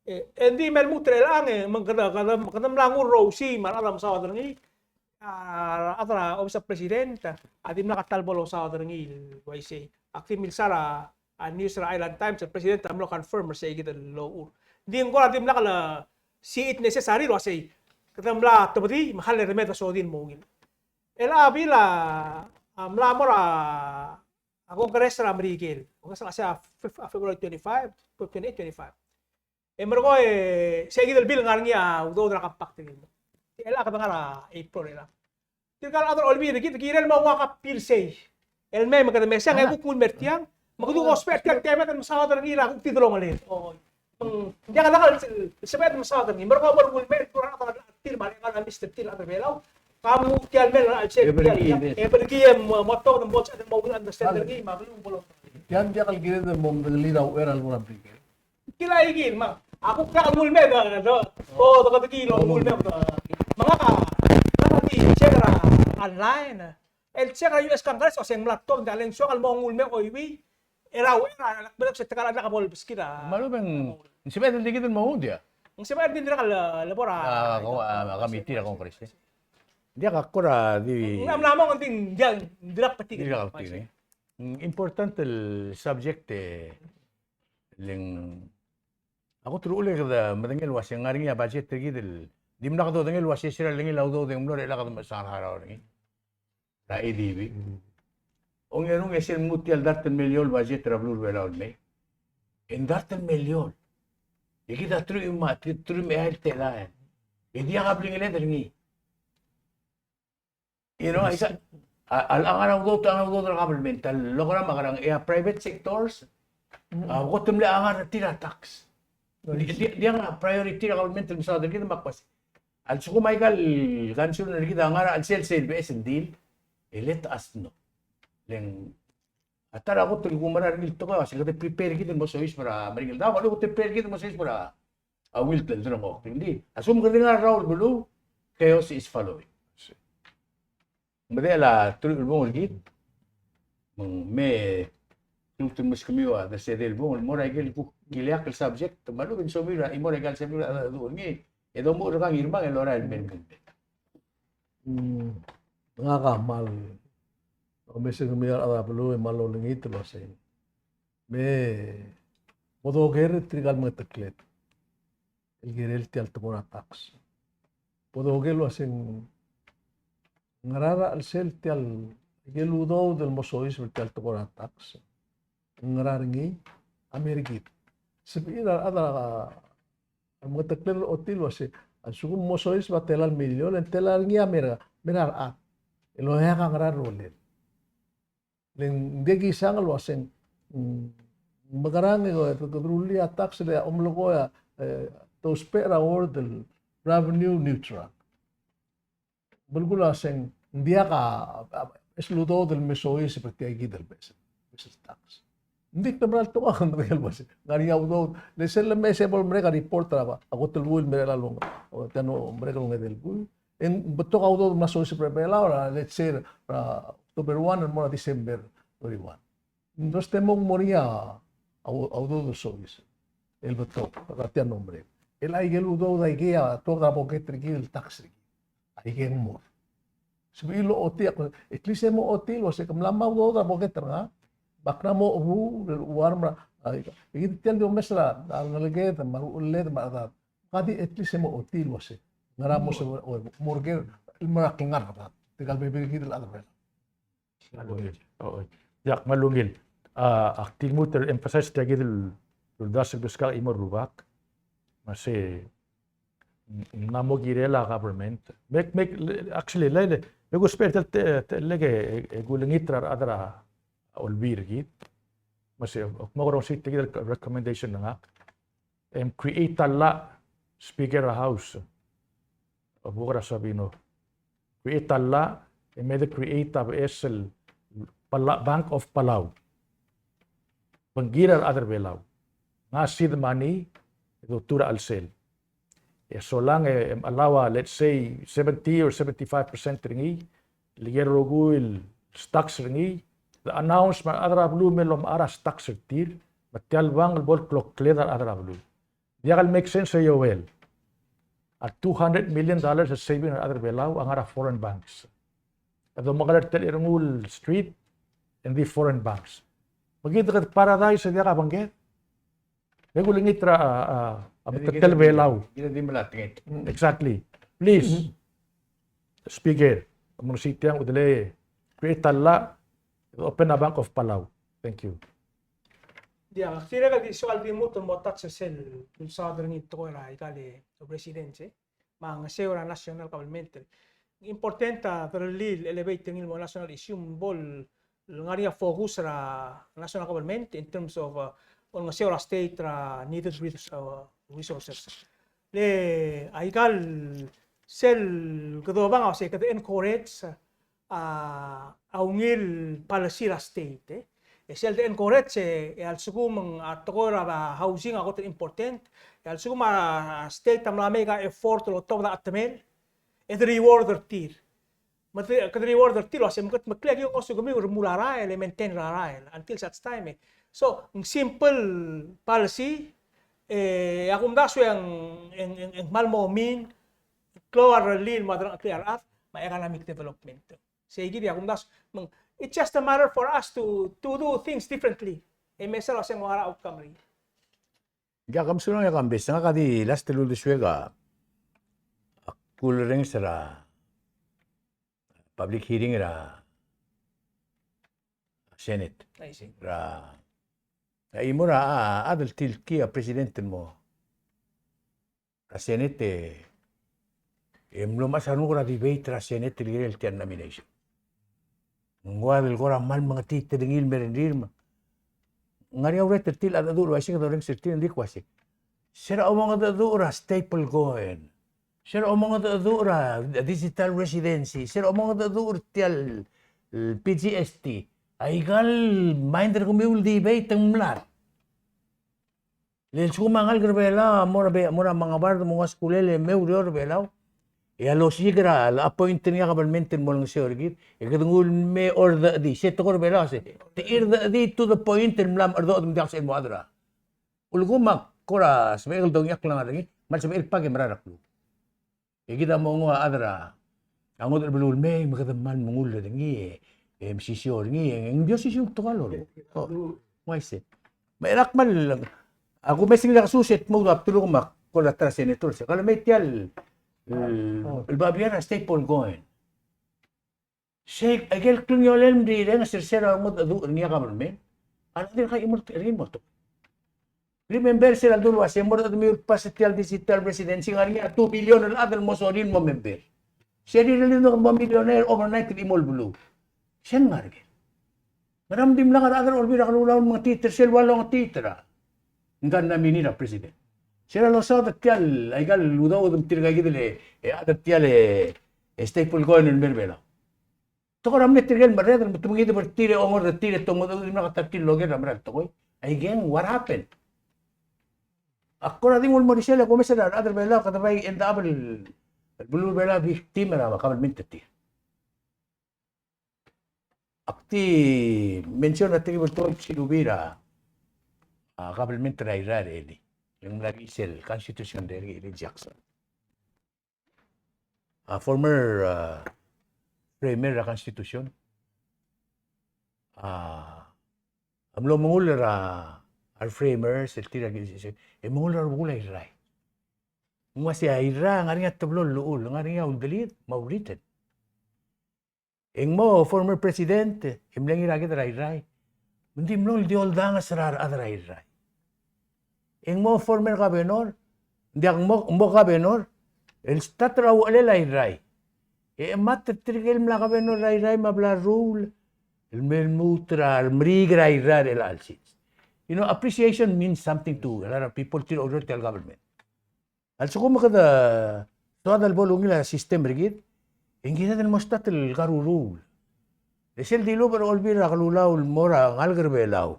Hindi mel mutrel ang magkadam lang Rosie maram sa ni atra obisa presidenta adim nakatalbolo sa adrengil YC aktimil sara news ra Island Times el presidente amlo confirm sa igit lo di ko adim nakala si it necessary lo say katamla tabdi mahal remeta so din mongil el abila amla mora ako kongres ra Amerikel o sa February 25 28 25 emero sa igit el bill ngarnya udo ra kapak tingin ela ka ngara April ela. Tirkal ador olbi kita kirel mau waka pilsei. El meme kada mesa ngai kul mertiang, makudu ospet kan temat masawa dar ngira ku tidolong ale. Oh. Dia kada kal sebet masawa dar ngi. Merko bor kul mer kurang ada tir balik kan ambis tir ada belau. Kamu tial mel al cek tial. Pergi motor dan bocah dan mau understand lagi maklum bolong.
Yan dia kal gire de mom de lira era al mura brige.
Kila igin ma. Aku kakak mulme da do. Oh to kilo mulme da. Mga ka nanti cekra online. El cekra US Congress o seng laptop dalen so kal mo mulme o iwi. Era berak sa takala na kabol biskira.
Malubang, sibet ang digit mo dia.
Ang sabi din dira kal labora.
Kamiti na kongres. Dia kakura di.
Ngam lamang ang ting diyan dira pati.
Di ka kapti. Importante el subject ling ako truly kada madangil was yang ngaring ya budget tigil di mo nakato dangil was sira lingil laudo ding mo ila kada masan haraw ring la EDB ong yarong esil mutial darten milyon budget travelur wala me en darten milyon ikita tru me alte la e dia kabling ile dringi you know isa ang audo governmental lokora makarang private sectors ko tumle angar tira tax. Dia nga priority na government sa atin kita makpas. Al suko Michael kansun na kita nga al sel BS deal let us know. Leng atara ko tul gumara rin to kasi kita prepare kita mo sa is para maringil daw ano ko prepare kita mo sa is para will tell drum mo. Hindi. Asum ka nga Raul Bulu chaos is following. Madela tul mo git me Nung mas kami wa da sedel bon mo regel ku giliak el subject malu ben so mira imo regal se mira do ngi edo mo ra irma el oral men.
Nakakamal. O meseng miyar ada perlu malo lingit lo say. Me Podoger trigal mga taklet. El gerel ti altamora tax. Podogel wasen ngarara al sel ti al geludo del mosois ti altamora tax. Ngararingi Amerikit. Sebenarnya ada mga taklet otil wase ang sugum mosois batelal milyon en telal ngi Amerika minar at. Elohe ka ngarar rolen. Len degi sangal wasen magarang ko ruli attack sila umlogo ya to spera or del revenue neutral. Bulgula seng dia ka esludo del mesois seperti agi del bes tax. Hindi kriminal to ang real base. Ngari auto le sel mese bol mereka report ba. Ako tulul mereka long o tano mereka long del bul. En betok auto mesois seperti la let's say October 1 and more December 31. Nos temong moria auto do sois. El betok ratia nombre. El ay geludo da igea toda boquet el tax. Ay gen mor. Sebilo oti ako at least mo oti lo se kamlama do da boquet nga. Bakna mo warma igitel do mesra al nalget marulet ma kadi at least mo oti lo se. Ngaramo sa morger el marakingar ka. Tigal bibigil al adre.
Oo. Yak malungil. Akting mo ter emphasize tagi del dasal biskal imo rubak. Masih namo girela government. Make actually lele. Bego spert lege gulingitra adra olbir git. Masih magorong si tagi del recommendation nga. Create la speaker house. Bukara sabino. Create la may create es el Bank of Palau. Panggirar other Belau. Nga seed money, tura alsel. So lang alawa, let's say 70 or 75% ringi, ligero guil stocks ringi, the announcement adra blue melom ara stocks tir, matial bang bol clock clear adra blue. Diakal make sense sa well. At $200 million is saving other Belau ang ara foreign banks. Ado magalartel irungul street and the foreign banks. Magita ka paradise sa diya ka banggit. Reguling itra abtatel Belau.
Gina di malatingit.
Exactly. Please, speaker, mga sitiyang udale, create tala, open a Bank of Palau. Thank you.
Dia, sila ka di soal di mo mo touch sa sel sa drin ito ko ra ikali o presidente, mga seura national government. Importante really elevating mo national issue bol ngaria focus ra national government in terms of on nga seura state ra needed resources. Le aikal sel kado bang kasi kado encourage aungil policy ra state sel de encourage al sugum atokora ba housing ako important al sugum state tamlame ka effort lo to na atmel et rewarder tir mate kad rewarder tir asem kat maklek yung oso gumi mulara ele maintain rara until such time so simple policy akum daso yang malmo min clear lin madra clear at ma economic development sige akum das it's just a matter for us to do things differently mesara sa mga outcome rin
Gakam sunang ya kambes nga kadi last telu suega kulring sera public hearing ra Senate
I see.
ra imura adal tilki a presidente mo ra Senate emlo masanu ra debate ra Senate ligel tian nomination ngwadel gora mal mga titringil merendir ngari awret til ada dulu asing doreng sertin di kwasik sera omong ada dura staple goen sera omong ada dura digital residency sera omong ada dura tial PGST aigal minder kumiul di bay tengmlar len sumangal gerbela mora mga bar mga skulele meu dior belao ya lo sigra la appointin nga government mo lang siya orgit ikadungul me order di seto ko bela se ti irda di to the point in lam ordo dum dak sa mo adra ulguma kora smail dong yak lang lagi mal smail pag mararak lu ikita mo nga adra ang odor belul me magadaman mongul dingi MCC orgi ang Dios isu to kalo why se may rakmal Ako may sila kasusit mo da tulong mak ko la tra senator. Kalau may tial el babiara staple going. Sheikh agel kung yolem di ren sirsera mo adu niya government. Ano din kay imot remote. Remember sila dulu as mo adu mi pasitial digital presidency ngariya 2 billion al adal mo sorin mo member. Siya din no mo millionaire overnight di imol blue. Siya ngarge. Maramdim lang ada olbira kalulaw mga titer sel walong titra. Ngan na minira president. Sila lo sa tial ay gal ludaw dum tirga gidele ada tial staple going in berbela. To karam ne tirgen barre dum tumungi de bertire ongor de tire to mo dum nakatatil loger ramra to koy. Again, what happened? Ako na din mo disela ko mesa da ada bela kada bay end up el blue bela victim ra makabal minti. Akti mention na tingin betul si Lubira kabelment rairar ini yang lagi sel constitution dari Jackson. Former framer la constitution. Amlo mengular al framer seltira gisi mengular bulay rai. Masih aira ngarinya tablol luul ngarinya undelit maurited. Eng mo, former president, imlang iragit rai-rai. Hindi mo di oldanga sarar ad rai-rai. Eng mo, former governor, hindi ang mo governor, el statra wale rai-rai. Matritrigil mla governor rai-rai mabla rule, el melmutra, el mrig rai-rai el alsis. You know, appreciation means something to a lot of people till order tell government. Also kung makada, toda el bolong system rigid, Ingin natin mo stat el karurul. Esel dilo pero olbira kalulaw mora ang algerbelaw.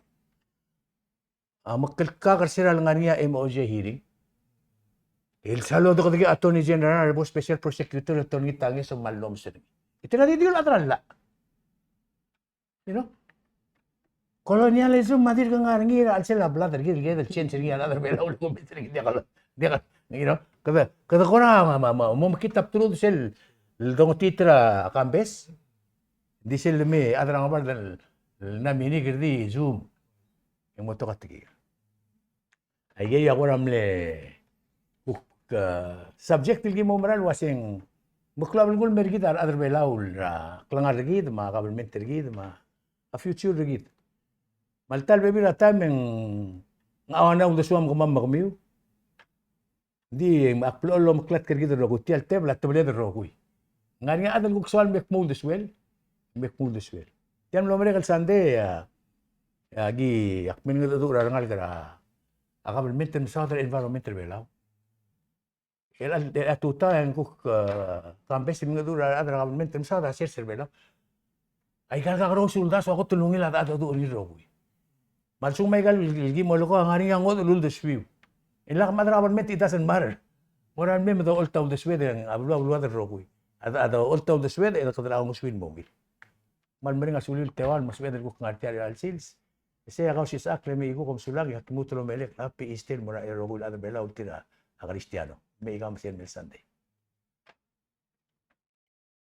Magkalkakar sila nga niya MOJ hearing. El saludo ko Attorney General po Special Prosecutor Attorney Tangi sa malom sir. Ito na dito atran la. You know? Colonialism madir ka nga ngira al sila blader gil gil change ngira algerbelaw ko bitri dia you know? Kada ko na mo makitap tulo sel Dong titra akambes, di sila may adrang abal na mini girdi zoom yung moto katigi. Ay gaya ako ramle subject tilgi mo maral wasing buklabal gul mergidar adar belaul klangar rigid ma government rigid ma a future rigid. Maltal bebi na tameng ngawana ul suam kumam magmiu. Di maklolo maklat kirgid ro gutial tebla tablet ro kuy. Nga adan kung soal make mold as well. Tiyan lo mereka sande agi akmin nga dura ngal kara akabel menten southern environmental belaw. El atuta yang kuk kampes nga dura adra akabel menten southern ser belaw. Ay gal ka sulda so ako tulungin at ato do riro. Malsung may gal gi mo ko ang ari ang ulul deswiu. Ila madra akabel menten it doesn't matter. Moran me do all taw deswe ang ablu adra ro Ada ultaw deswed ila kadra ang muswin mo bi. Malmari nga sulil tewal muswed ko ngartiar al sils. Kasi ako si sakle may ko kom sulag ya tumutulo melek happy Easter mura erogul ada bela ultira a Cristiano. May ikam sen mel Sunday.